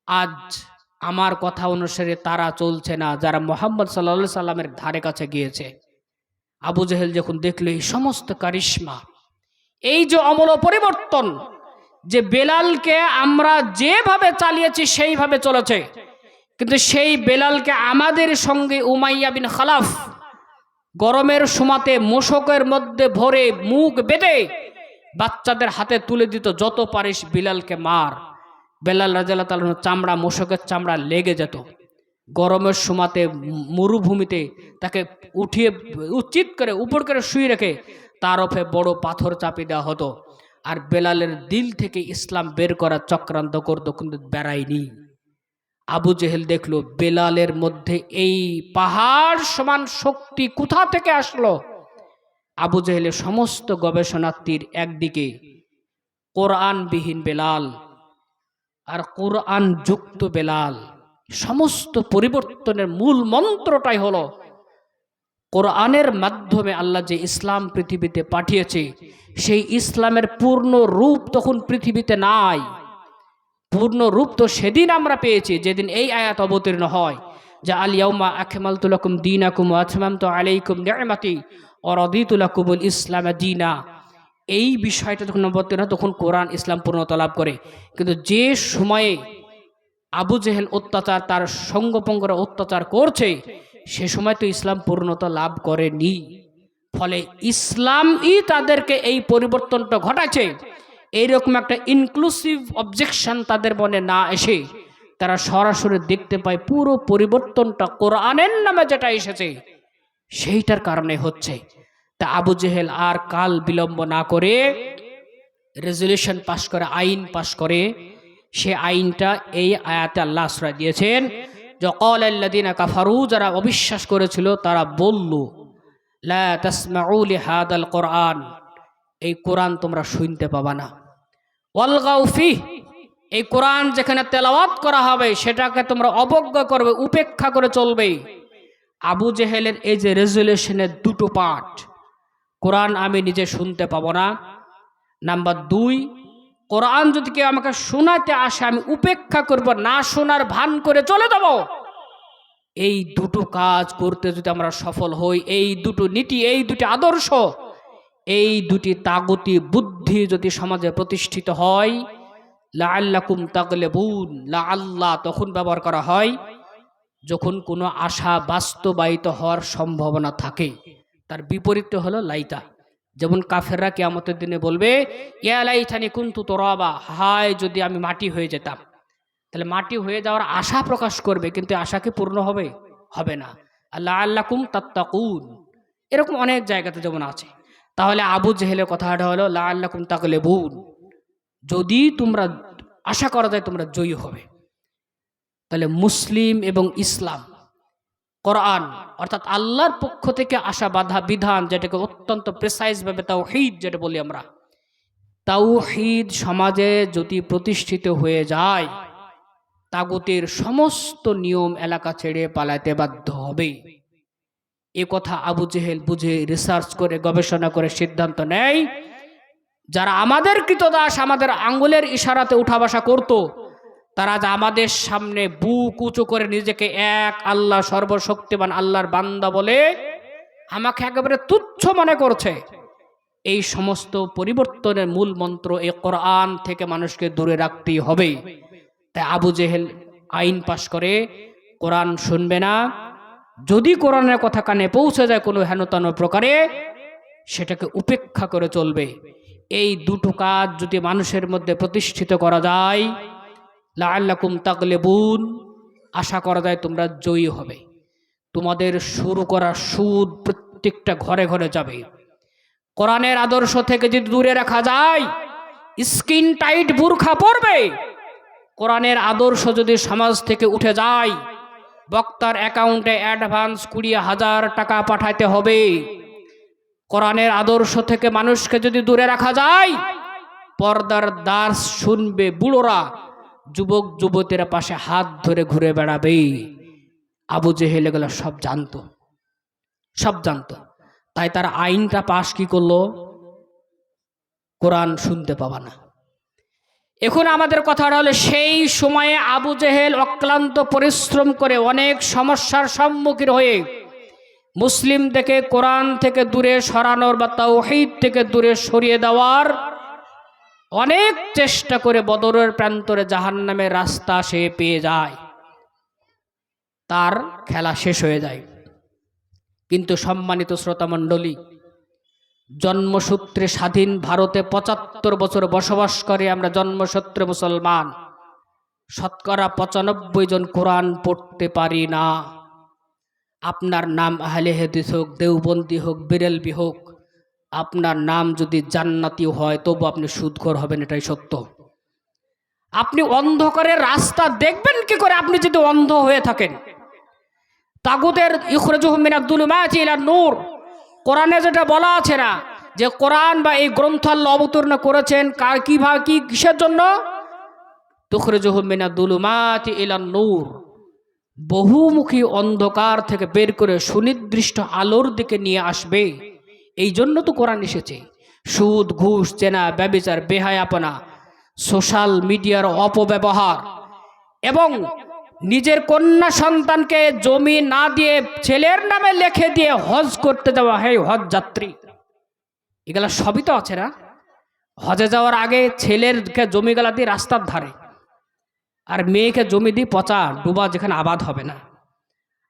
আজ আমার কথা অনুসারে তারা চলছে না যারা মোহাম্মদ সাল্লাল্লাহু সাল্লামের ধারে কাছে গিয়েছে। আবু জেহেল যখন দেখলো এই সমস্ত কারিশমা, এই যে অমূল্য পরিবর্তন, যে বেলালকে আমরা যেভাবে চালিয়েছি সেইভাবে চলেছে, কিন্তু সেই বেলালকে আমাদের সঙ্গে উমাইয়া বিন খালাফ গরমের সময়তে মোশকের মধ্যে ভরে মুখ বেঁধে বাচ্চাদের হাতে তুলে দিত, যত পারিস বিলালকে মার। বেলাল রাদিয়াল্লাহু তাআলা চামড়া, মোশকের চামড়া লেগে যেত। গরমের সময়তে মরুভূমিতে তাকে উঠিয়ে উচিত করে উপর করে শুয়ে রেখে তার ওপরে বড় পাথর চাপিয়ে দেওয়া হতো। আর বেলালের দিল থেকে ইসলাম বের করার চক্রান্ত করতো, কিন্তু বেড়ায়নি। আবু জেহেল দেখলো বেলালের মধ্যে এই পাহাড় সমান শক্তি কোথা থেকে আসলো। আবু জেহেলের সমস্ত গবেষণার্থীর একদিকে কোরআনবিহীন বেলাল আর কোরআন যুক্ত বেলাল, সমস্ত পরিবর্তনের মূল মন্ত্রটাই হলো কোরআনের মাধ্যমে আল্লাহ যে ইসলাম পৃথিবীতে পাঠিয়েছে, সেই ইসলামের পূর্ণ রূপ তখন পৃথিবীতে নাই। পূর্ণ রূপ তো সেদিন আমরা পেয়েছি যেদিন এই আয়াত অবতীর্ণ হয়, যে আল ইয়াউমা আকমালতু লাকুম দীনাকুম ওয়া আতমামতু আলাইকুম নি'মাতি ওয়া রাদিতু লাকুমুল ইসলাম দীনা। এই বিষয়টা যখন অবতীর্ণ হয়, তখন কোরআন ইসলাম পূর্ণতা লাভ করে। কিন্তু যে সময়ে আবু জেহেল অত্যাচার, তার সঙ্গপঙ্গরা অত্যাচার করছে, সে সময় তো ইসলাম পূর্ণতা লাভ করেনি। ফলে ইসলামই তাদেরকে এই পরিবর্তনটা ঘটাচ্ছে। এইরকম একটা ইনক্লুসিভ অবজেকশন তাদের মনে না এসে তারা সরাসরি দেখতে পায় পুরো পরিবর্তনটা কোরআনের নামে যেটা এসেছে সেইটার কারণে হচ্ছে। তা আবু জেহেল আর কাল বিলম্ব না করে রেজলিউশন পাশ করে, আইন পাশ করে। সে আইনটা এই আয়াতে আল্লাহ আশ্রয় দিয়েছেন যে ক্বালাল্লাযীনা কাফারু, যারা অবিশ্বাস করেছিল তারা বলল, লা তাসমাউ লিহাদাল কোরআন, এই কোরআন তোমরা শুনতে পাবা না। ওয়ালগাউ ফিহ, এই কোরআন যেখানে তেলাওয়াত করা হবে সেটাকে তোমরা অবজ্ঞা করবে, উপেক্ষা করে চলবে। আবু জেহেলের এই যে রেজলিউশনের দুটো পার্ট, কোরআন আমি নিজে শুনতে পাবো না, নাম্বার 2, কোরআন যদি কেউ আমাকে শোনাতে আসে আমি উপেক্ষা করব, না শোনার ভান করে চলে যাব। এই দুটো কাজ করতে যদি আমরা সফল হই, এই দুটো নীতি, এই দুটি আদর্শ, এই দুটি তাগুতি বুদ্ধি যদি সমাজে প্রতিষ্ঠিত হয়, লাআল্লাকুম তাগলিবুন, লাআল্লাহ তখন ব্যবহার করা হয় যখন কোনো আশা বাস্তবায়িত হওয়ার সম্ভাবনা থাকে। তার বিপরীত হলো লাইতা। যেমন কাফেররা কিয়ামতের দিনে বলবে, ইয়া লাইতানি কুনতু তুরাবা, হায় যদি আমি মাটি হয়ে যেতাম। তাহলে মাটি হয়ে যাওয়ার আশা প্রকাশ করবে, কিন্তু আশা কি পূর্ণ হবে? হবে না। লাআল্লাকুম তাত্তাকুন, এরকম অনেক জায়গাতে যেমন আছে। তাহলে আবু জেহেলের কথাটা হলো লাআল্লাকুম তাগলিবুন, যদি তোমরা আশা করা যায় তোমরা জয়ী হবে। তাহলে মুসলিম এবং ইসলাম, কোরআন অর্থাৎ আল্লাহর পক্ষ থেকে আসা বাধা বিধান, যেটাকে অত্যন্ত প্রেসাইজ ভাবে তাওহীদ যেটা বলি আমরা, তাওহীদ সমাজে যদি প্রতিষ্ঠিত হয়ে যায়, তাগুতের সমস্ত নিয়ম এলাকা ছেড়ে পালাতে বাধ্য হবে। এ কথা আবু জেহেল বুঝে রিসার্চ করে গবেষণা করে সিদ্ধান্ত নেয়, যারা আমাদের কৃতদাস, আমাদের আঙ্গুলের ইশারাতে উঠা বসা করত, তারা যা আমাদের সামনে বুক উঁচু করে নিজেকে এক আল্লাহ সর্বশক্তিমান আল্লাহর বান্দা বলে আমাকে একেবারে তুচ্ছ মনে করছে, এই সমস্ত পরিবর্তনের মূল মন্ত্র এই কোরআন থেকে মানুষকে দূরে রাখতেই হবে। তাই আবু জেহেল আইন পাশ করে, কোরআন শুনবে না। যদি কোরআনের কথা কানে পৌঁছে যায় কোনো হেনতান প্রকারে, সেটাকে উপেক্ষা করে চলবে। এই দুটো কাজ যদি মানুষের মধ্যে প্রতিষ্ঠিত করা যায়, লাআল্লাকুম তাগলিবুন, আশা করা যায় তোমরা জয়ী হবে। তোমাদের শুরু করা সুদ প্রত্যেকটা ঘরে ঘরে যাবে। কোরআনের আদর্শ থেকে যদি দূরে রাখা যায়, স্কিন টাইট বুরখা পরবে। কোরআনের আদর্শ যদি সমাজ থেকে উঠে যায়, বক্তার অ্যাকাউন্টে অ্যাডভান্স 20,000 টাকা পাঠাতে হবে। কোরআনের আদর্শ থেকে মানুষকে যদি দূরে রাখা যায়, পর্দার দাস শুনবে বুড়োরা, যুবক যুবতীরা পাশে হাত ধরে ঘুরে বেড়াবে। আবু জেহেল এগুলো সব জানতো, সব জানতো। তাই তার আইনটা পাশ কি করলো, কোরআন শুনতে পাবা না। এখন আমাদের কথাটা হলো, সেই সময়ে আবু জেহেল অক্লান্ত পরিশ্রম করে অনেক সমস্যার সম্মুখীন হয়ে মুসলিমদেরকে কোরআন থেকে দূরে সরানোর বা তাওহীদ থেকে দূরে সরিয়ে দেওয়ার অনেক চেষ্টা করে বদরের প্রান্তরে জাহান্নামের রাস্তা সে পেয়ে যায়, তার খেলা শেষ হয়ে যায়। কিন্তু সম্মানিত শ্রোতামণ্ডলী, জন্মসূত্রে স্বাধীন ভারতে ৭৫ বছর বসবাস করে আমরা জন্মসূত্রে মুসলমান, শতকরা ৯৫ জন কোরআন পড়তে পারি না। আপনার নাম আহলে হাদিস হোক, দেওবন্দি হোক, বেরেলভি হোক, আপনার নাম যদি জান্নাতি হয় তবু আপনি সুদখোর হবেন, এটাই সত্য। আপনি অন্ধকারের রাস্তা দেখবেন কি করে আপনি যদি অন্ধ হয়ে থাকেন? তাগুতের ইখরাজুহুম মিনাজ যুলুমাতি ইলান নূর, কোরআনে যেটা বলা আছে না, যে কোরআন বা এই গ্রন্থ আল্লাহ অবতীর্ণ করেছেন কিভাবে, কি কিসের জন্য? তুখরিজুহুম মিনাজ যুলুমাতি ইলান নূর, বহুমুখী অন্ধকার থেকে বের করে সুনির্দিষ্ট আলোর দিকে নিয়ে আসবে। এই জন্য তো কোরআন এসেছে। সুদ, ঘুষ, চেনা, ব্যভিচার, বেহায়াপনা, সোশ্যাল মিডিয়ার অপব্যবহার এবং নিজের কন্যা সন্তানকে জমি না দিয়ে ছেলের নামে লিখে দিয়ে হজ করতে যাওয়া, হে হজ যাত্রী, এগুলা সবই তো আছে না? হজে যাওয়ার আগে ছেলেরকে জমিগুলা দিয়ে রাস্তার ধারে, আর মেয়েকে জমি দিয়ে পচা ডুবা যেখানে আবাদ হবে না।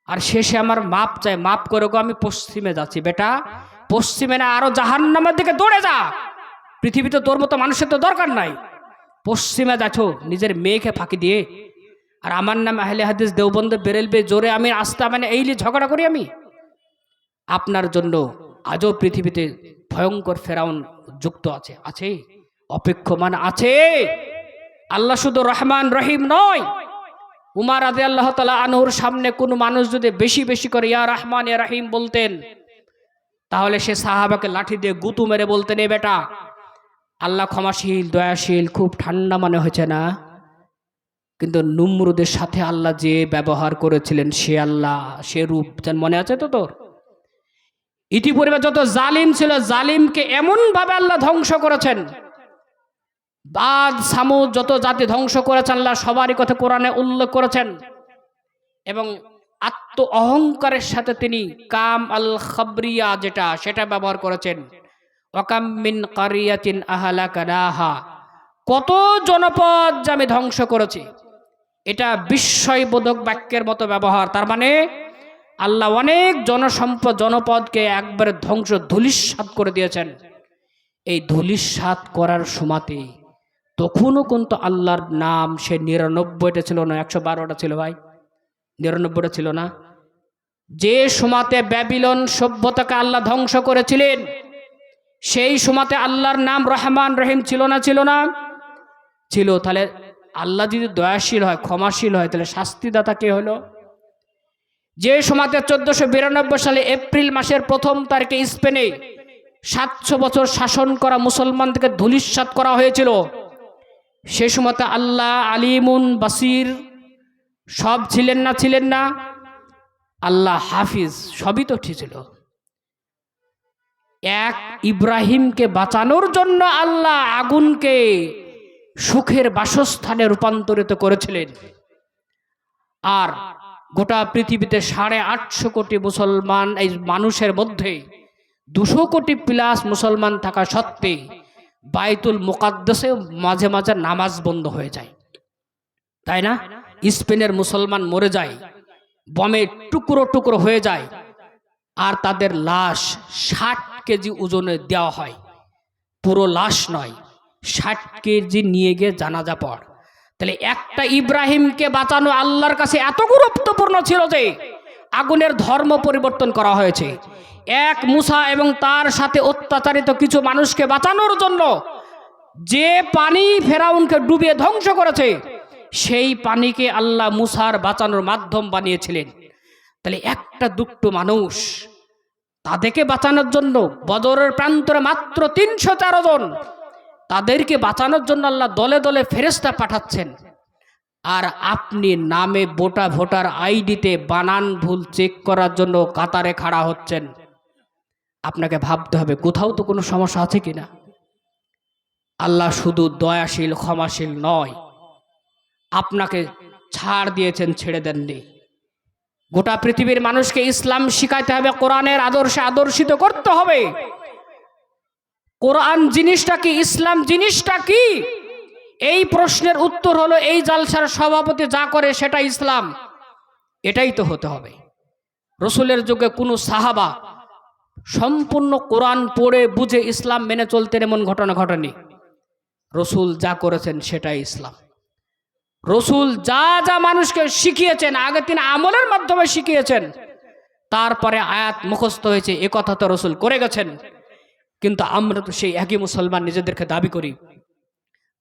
আর শেষে আমার মাপ চাই, মাপ করে গো আমি পশ্চিমে যাচ্ছি। বেটা, পশ্চিমে না আরো জাহান্নামের দিকে দৌড়ে যা, পৃথিবীতে তোর মতো মানুষের তো দরকার নাই। পশ্চিমে যাচ্ছ নিজের মেয়েকে ফাঁকি দিয়ে, আর আমার নাম আহলে হাদিস দেওবন্দ বেরেলভি জোরে আমি আস্তা মানে এইলি ঝগড়া করি আমি। আপনার জন্য আজও পৃথিবীতে ভয়ঙ্কর ফেরাউন যুক্ত আছে, আছে, অপেক্ষমান আছে। আল্লাহ শুধু রহমান রহিম নয়। উমর রাদিয়াল্লাহু তাআলা আনহুর সামনে কোনো মানুষ যদি বেশি বেশি করে ইয়া রহমান ইয়া রহিম বলতেন, তাহলে সে সাহাবাকে লাঠি দিয়ে গুতু মেরে বলতেন, এ বেটা, আল্লাহ ক্ষমাশীল, দয়াশীল, খুব ঠান্ডা মনে হয়েছে না? কিন্তু নমরুদের সাথে আল্লাহ যে ব্যবহার করেছিলেন, সে আল্লাহ, সে রূপ মনে আছে তো তোর? ইতিপূর্বে যত জালিম ছিল, জালিমকে এমন ভাবে আল্লাহ ধ্বংস করেছেন। বাদ সামুদ যত জাতি ধ্বংস করেছেন, আল্লাহ সবারই কথা কোরআনে উল্লেখ করেছেন। এবং আত্ম অহংকারের সাথে তিনি কাম আল খাবরিয়া যেটা, সেটা ব্যবহার করেছেন। ওয়াকাম মিন কারিয়াতিন আহলাকানাহা, কত জনপদ যে আমি ধ্বংস করেছি। এটা বিস্ময়বোধক বাক্যের মতো ব্যবহার। তার মানে আল্লাহ অনেক জনপদকে একবারে ধ্বংস, ধূলিসাৎ করে দিয়েছেন। এই ধূলিসাৎ করার সময়তে তখনও কিন্তু আল্লাহর নাম সে ৯৯টা ছিল না, ১১২টা ছিল ভাই, ৯৯টা ছিল না। যে সময়তে ব্যাবিলন সভ্যতাকে আল্লাহ ধ্বংস করেছিলেন, সেই সময়তে আল্লাহর নাম রহমান রহিম ছিল না? ছিল না? ছিল। তাহলে আল্লাহ যদি দয়াশীল হয়, ক্ষমাশীল হয়, তাহলে শাস্তিদাতা কে হলো? যে সময়তে ১৪৯২ সালে এপ্রিল মাসের ১ম তারিখে স্পেনে ৭০০ বছর শাসন করা মুসলমানদেরকে ধূলিসাৎ করা হয়েছিল, সে সময়তে আল্লাহ আলিমুন বাসির সব ছিলেন না? ছিলেন না? আল্লাহ হাফিজ, সবই তো ঠিক ছিল। এক ইব্রাহিমকে বাঁচানোর জন্য আল্লাহ আগুনকে সুখের বাসস্থানে রূপান্তরিত করেছিলেন। আর গোটা পৃথিবীতে ৮৫০ কোটি মুসলমান, এই মানুষের মধ্যে ২০০ কোটি প্লাস মুসলমান থাকা সত্ত্বে বাইতুল মুকাদ্দাসে মাঝে মাঝে নামাজ বন্ধ হয়ে যায়, তাই না? স্পেনের মুসলমান মরে যায়, বমে টুকরো টুকরো হয়ে যায়, আর তাদের লাশ ৬০ কেজি ওজনে দেওয়া হয়। পুরো লাশ নয়, ৬০ কেজি নিয়ে গিয়ে জানাজা পড়। তাহলে একটা ইব্রাহিমকে বাঁচানো আল্লাহর কাছে এত গুরুত্বপূর্ণ ছিল যে আগুনের ধর্ম পরিবর্তন করা হয়েছে। এক মুসা এবং তার সাথে অত্যাচারিত কিছু মানুষকে বাঁচানোর জন্য যে পানি ফেরাউনকে ডুবিয়ে ধ্বংস করেছে, সেই পানিকে আল্লাহ মুসার বাঁচানোর মাধ্যম বানিয়েছিলেন। তাহলে একটা দুটো মানুষ, তাদেরকে বাঁচানোর জন্য বদরের প্রান্তরে মাত্র ৩১৩ জন, তাদেরকে বাঁচানোর জন্য আল্লাহ দলে দলে ফেরেশতা পাঠাচ্ছেন। আর আপনি নামে ভোটার আইডিতে বানান ভুল চেক করার জন্য কাতারে খাড়া হচ্ছেন। আপনাকে ভাবতে হবে কোথাও তো কোনো সমস্যা আছে কিনা। আল্লাহ শুধু দয়াশীল ক্ষমাশীল নয়, আপনাকে ছাড় দিয়েছেন, ছেড়ে দেননি। গোটা পৃথিবীর মানুষকে ইসলাম শিখাইতে হবে, কোরআনের আদর্শে আদর্শিত করতে হবে। কোরআন জিনিসটা কি, ইসলাম জিনিসটা কি, এই প্রশ্নের উত্তর হলো এই জালসার সভাপতি যা করে সেটা ইসলাম, এটাই তো হতে হবে। রসুলের যুগে কোনো সাহাবা সম্পূর্ণ কোরআন পড়ে বুঝে ইসলাম মেনে চলতেন এমন ঘটনা ঘটেনি। রসুল যা করেছেন সেটাই ইসলাম। রসুল যা যা মানুষকে শিখিয়েছেন আগে তিনি আমলের মাধ্যমে শিখিয়েছেন, তারপরে আয়াত মুখস্থ হয়েছে, এ কথা তো রসুল করে গেছেন। কিন্তু আমরা তো সেই একই মুসলমান নিজেদেরকে দাবি করি।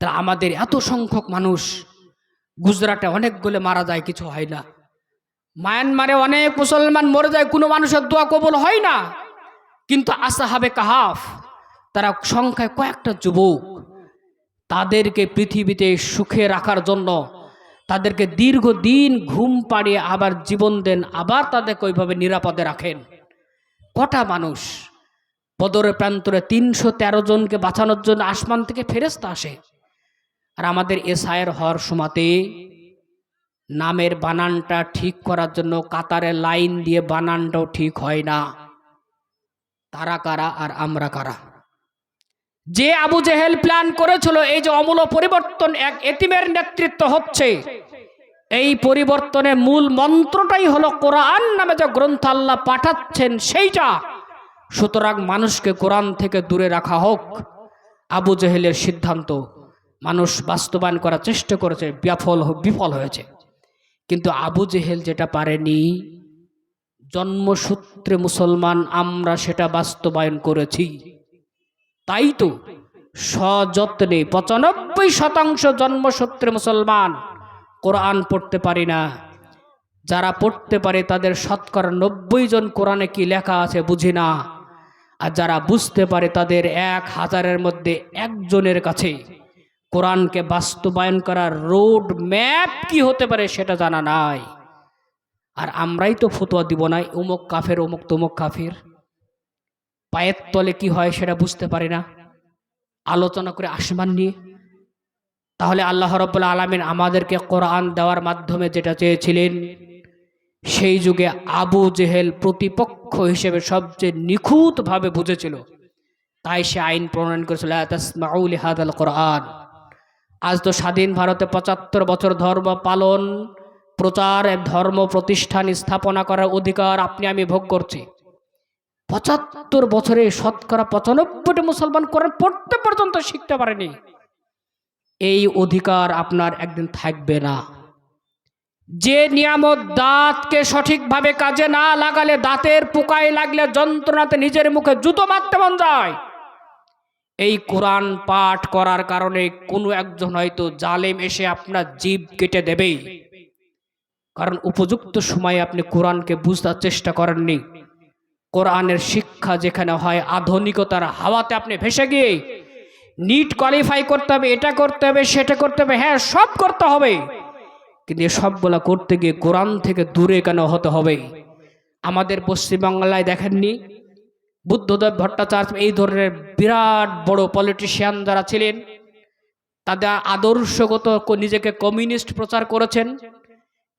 তা আমাদের এত সংখ্যক মানুষ, গুজরাটে অনেকগুলো মারা যায়, কিছু হয় না। মায়ানমারে অনেক মুসলমান মরে যায়, কোনো মানুষের দোয়া কবুল হয় না। কিন্তু আসহাবে কাহাফ, তারা সংখ্যায় কয়েকটা যুবক, তাদেরকে পৃথিবীতে সুখে রাখার জন্য তাদেরকে দীর্ঘদিন ঘুম পাড়িয়ে আবার জীবন দেন, আবার তাদেরকে ওইভাবে নিরাপদে রাখেন। কটা মানুষ বদরের প্রান্তরে 313 জনকে বাঁচানোর জন্য আসমান থেকে ফেরেশতা আসে। আর আমাদের এসআইয়ের হওয়ার সময়তে নামের বানানটা ঠিক করার জন্য কাতারে লাইন দিয়ে বানানটাও ঠিক হয় না। তারা কারা আর আমরা কারা? যে আবু জেহেল প্ল্যান করেছিল এই যে অমূল্য পরিবর্তন, এক এতিমের নেতৃত্ব হচ্ছে, এই পরিবর্তনের মূল মন্ত্রটাই হলো কোরআন নামে যে গ্রন্থ আল্লাহ পাঠাচ্ছেন সেইটা। সুতরাং মানুষকে কোরআন থেকে দূরে রাখা হোক, আবু জেহেলের সিদ্ধান্ত মানুষ বাস্তবায়ন করার চেষ্টা করেছে, বিফল হয়েছে। কিন্তু আবু জেহেল যেটা পারেনি, জন্মসূত্রে মুসলমান আমরা সেটা বাস্তবায়ন করেছি। তাই তো সযত্নে 95% জন্মসূত্রে মুসলমান কোরআন পড়তে পারি না। যারা পড়তে পারে তাদের শতকরা 90 জন কোরআনে কি লেখা আছে বুঝি না। আর যারা বুঝতে পারে তাদের 1000-এর মধ্যে একজনের কাছে কোরআনকে বাস্তবায়ন করার রোড ম্যাপ কি হতে পারে সেটা জানা নাই। আর আমরাই তো ফতোয়া দিব না, অমুক কাফের, অমুক তমুক কাফের। পায়ের তলে কি হয় সেটা বুঝতে পারি না, আলোচনা করে আসমান নিয়ে। তাহলে আল্লাহ রাব্বুল আলামিন আমাদেরকে কোরআন দেওয়ার মাধ্যমে যেটা চেয়েছিলেন, সেই যুগে আবু জেহেল প্রতিপক্ষ হিসেবে সবচেয়ে নিখুঁতভাবে বুঝেছিল, তাই সে আইন প্রণয়ন করেছিল, লা তাসমাউ লিহাদাল কোরআন। আজ তো স্বাধীন ভারতে 75 বছর ধর্ম পালন, প্রচার, ধর্ম প্রতিষ্ঠান স্থাপনা করার অধিকার আপনি আমি ভোগ করছি। 75 বছরে শতকরা 95টি মুসলমান কোরআন পড়তে পর্যন্ত শিখতে পারেনি। এই অধিকার আপনার একদিন থাকবে না। যে নিয়ামত, দাঁতকে সঠিকভাবে কাজে না লাগালে, দাঁতের পোকায় লাগলে যন্ত্রণাতে নিজের মুখে জুতো মারতে মন যায়, এই কোরআন পাঠ করার কারণে কোনো একজন হয়তো জালেম এসে আপনার জিভ কেটে দেবে, কারণ উপযুক্ত সময়ে আপনি কোরআনকে বুঝতে চেষ্টা করেননি। কোরআনের শিক্ষা যেখানে হয় আধুনিকতার হাওয়াতে আপনি ভেসে গিয়ে নিট কোয়ালিফাই করতে হবে, এটা করতে হবে, সেটা করতে হবে, হ্যাঁ সব করতে হবে, কিন্তু সবগুলা করতে গিয়ে কোরআন থেকে দূরে কেন হতে হবে? আমাদের পশ্চিমবাংলায় দেখেননি বুদ্ধদেব ভট্টাচার্য, এই ধরনের বিরাট বড় পলিটিশিয়ান যারা ছিলেন, তাদের আদর্শগত নিজেকে কমিউনিস্ট প্রচার করেছেন,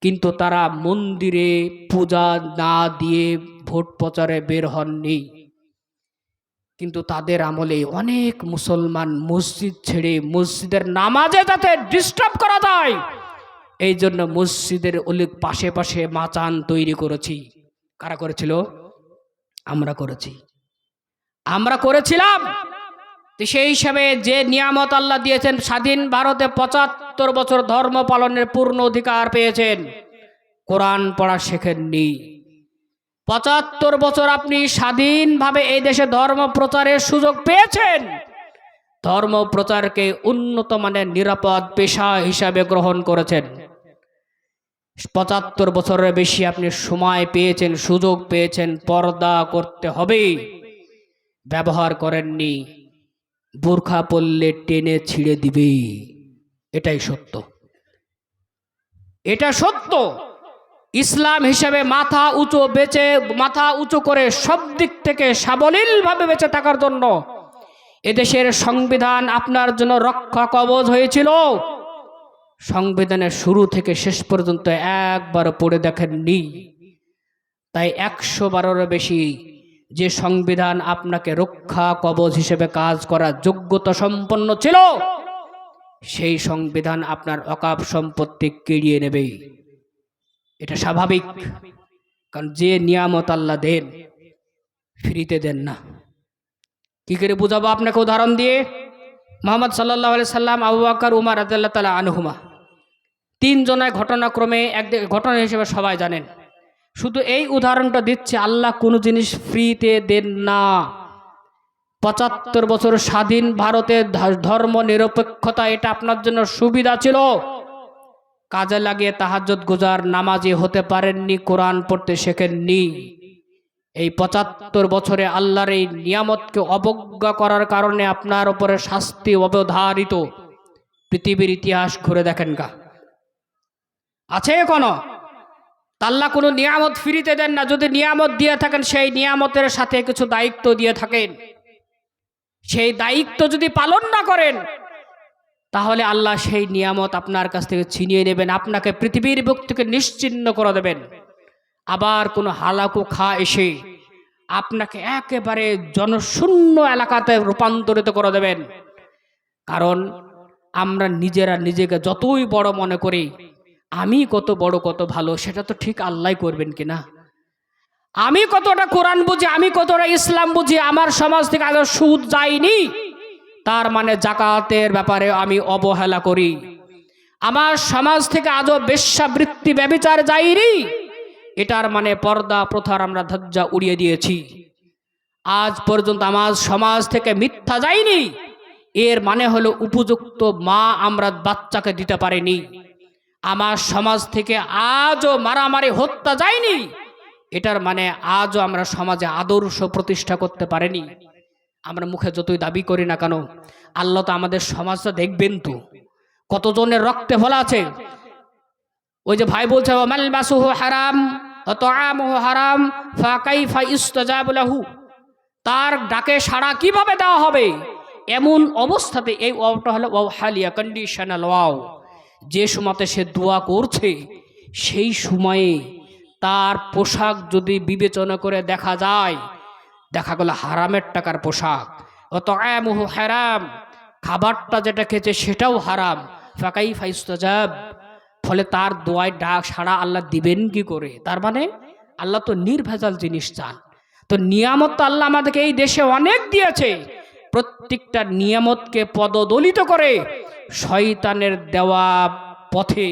কিন্তু তারা মন্দিরে পূজা না দিয়ে ভোট প্রচারে বের হননি। কিন্তু তাদের আমলে অনেক মুসলমান মসজিদ ছেড়ে মসজিদের নামাজে যাতে ডিস্টার্ব করা যায়, এই জন্য মসজিদের পাশে পাশে মাচান তৈরি করেছি। কারা করেছিল? আমরা করেছি, আমরা করেছিলাম। সেই হিসাবে যে নিয়ামত আল্লাহ দিয়েছেন, স্বাধীন ভারতে 75 বছর ধর্ম পালনের পূর্ণ অধিকার পেয়েছেন, কোরআন পড়া শেখেননি। 75 বছর আপনি স্বাধীনভাবে এই দেশে ধর্ম প্রচারের সুযোগ পেয়েছেন, ধর্ম প্রচারকে উন্নত মানের নিরাপদ পেশা হিসাবে গ্রহণ করেছেন। 75 বছরের বেশি আপনি সময় পেয়েছেন, সুযোগ পেয়েছেন, পর্দা করতে হবে, ব্যবহার করেননি। বোরখা পরলে টেনে ছিঁড়ে দিবে, এটাই সত্য, এটা সত্য। ইসলাম হিসেবে মাথা উঁচু করে সব দিক থেকে সাবলীলভাবে বেঁচে থাকার জন্য এদেশের সংবিধান আপনার জন্য রক্ষা কবচ হয়েছিল। সংবিধানের শুরু থেকে শেষ পর্যন্ত একবার পড়ে দেখেননি। তাই 112-এরও বেশি যে সংবিধান আপনাকে রক্ষা কবচ হিসেবে কাজ করার যোগ্যতা সম্পন্ন ছিল, সেই সংবিধান আপনার অকাপ সম্পত্তি কেড়িয়ে নেবে। এটা স্বাভাবিক, কারণ যে নিয়ামত আল্লাহ দেন ফ্রিতে দেন না। কি করে বুঝাবো আপনাকে উদাহরণ দিয়ে? মুহাম্মদ সাল্লাল্লাহু আলাইহি সাল্লাম, আবু বকর, উমর রাদিয়াল্লাহু তাআলা আনহুমা, তিনজনের ঘটনাক্রমে একদিকে ঘটনা হিসেবে সবাই জানেন। শুধু এই উদাহরণটা দিচ্ছে, আল্লাহ কোনো জিনিস ফ্রিতে দেন না। 75 বছর স্বাধীন ভারতের ধর্ম নিরপেক্ষতা, এটা আপনার জন্য সুবিধা ছিল। কাজে লাগিয়ে তাহাজ্জুদ গুজার নামাজি হতে পারেননি, কোরআন পড়তে শেখেননি। এই 75 বছরে আল্লাহর এই নিয়ামতকে অবজ্ঞা করার কারণে আপনার উপরে শাস্তি অবধারিত। পৃথিবীর ইতিহাস ঘুরে দেখেন গা, আছে কোনো? আল্লাহ কোনো নিয়ামত ফ্রিতে দেন না। যদি নিয়ামত দিয়ে থাকেন, সেই নিয়ামতের সাথে কিছু দায়িত্ব দিয়ে থাকেন। সেই দায়িত্ব যদি পালন না করেন, তাহলে আল্লাহ সেই নিয়ামত আপনার কাছ থেকে ছিনিয়ে নেবেন, আপনাকে পৃথিবীর বুক থেকে নিশ্চিহ্ন করে দেবেন। আবার কোনো হালাকু খা এসে আপনাকে একেবারে জনশূন্য এলাকাতে রূপান্তরিত করে দেবেন। কারণ আমরা নিজেরা নিজেকে যতই বড় মনে করি, আমি কত বড় কত ভালো, সেটা তো ঠিক আল্লাহ করবেন কিনা। আমি কতটা কোরআন বুঝি, আমি কতটা ইসলাম বুঝি, আমার সমাজ থেকে আগে সুদ যায়নি, তার মানে জাকাতের ব্যাপারে আমি অবহেলা করি। আমার সমাজ থেকে আজও বেশ্যাবৃত্তি ব্যভিচার যায়নি, এটার মানে পর্দা প্রথার আমরা ধ্বজা উড়িয়ে দিয়েছি। আজ পর্যন্ত আমার সমাজ থেকে মিথ্যা যায়নি, এর মানে হলো উপযুক্ত মা আমরা বাচ্চাকে দিতে পারিনি। আমার সমাজ থেকে আজও মারামারি হত্যা যায়নি, এটার মানে আজও আমরা সমাজে আদর্শ প্রতিষ্ঠা করতে পারিনি। আমরা মুখে যতই দাবি করি না কেন, আল্লাহ তো আমাদের সমাজটা দেখবেন তো, কতজনের রক্তে ফলা আছে। ওই যে ভাই বলছে মালবাসুহু হারাম ওয়া তাআমুহু হারাম ফাকাইফা ইস্তাজাবু লাহু, তার ডাকে সাড়া কিভাবে দেওয়া হবে? এমন অবস্থাতে এই ওয়াওটা হলো ওয়াও হালিয়া, কন্ডিশনাল ওয়াও। যে সময়তে সে দোয়া করছে, সেই সময়ে তার পোশাক যদি বিবেচনা করে দেখা যায়, দেখা গেল হারামের টাকার পোশাক। ও তাআমুহু হারাম, খাবারটা যেটা খেয়েছে সেটাও হারাম। ফাকাইফা ইস্তাজাব, ফলে তার দোয়ায় ডাক সাড়া আল্লাহ দিবেন কি করে? তার মানে আল্লাহ তো নির্ভেজাল জিনিস চান। তো নিয়ামত তো আল্লাহ আমাদেরকে এই দেশে অনেক দিয়েছে, প্রত্যেকটা নিয়ামতকে পদদলিত করে শয়তানের দেওয়া পথে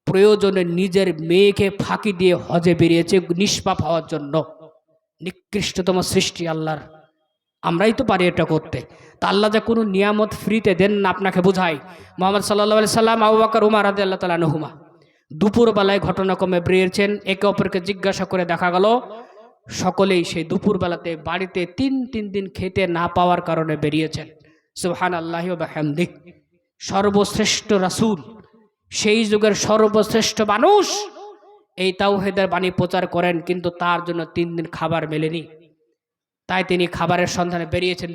প্রয়োজনে নিজের মেয়েকে ফাঁকি দিয়ে হজে বেরিয়েছে নিষ্পাপ হওয়ার জন্য। নিকৃষ্টতম সৃষ্টি আল্লাহর, আমরাই তো পারি এটা করতে। তা আল্লাহ যে কোনো নিয়ামত ফ্রিতে দেন না আপনাকে বোঝায়। মুহাম্মদ সাল্লাল্লাহু আলাইহি সাল্লাম, আবু বকর, উমর রাদিয়াল্লাহু তাআলা আনহুমা দুপুরবেলায় ঘটনাক্রমে বেরিয়েছেন। একে অপরকে জিজ্ঞাসা করে দেখা গেল সকলেই সেই দুপুরবেলাতে বাড়িতে তিন দিন খেতে না পাওয়ার কারণে বেরিয়েছেন। সুবহানাল্লাহি ওয়া বিহামদিহি। সর্বশ্রেষ্ঠ রাসূল, সেই যুগের সর্বশ্রেষ্ঠ মানুষ এই তাওহীদের বাণী প্রচার করেন, কিন্তু তার জন্য 3 দিন খাবার মেলেনি। তাই তিনি খাবারের সন্ধানে বেরিয়েছেন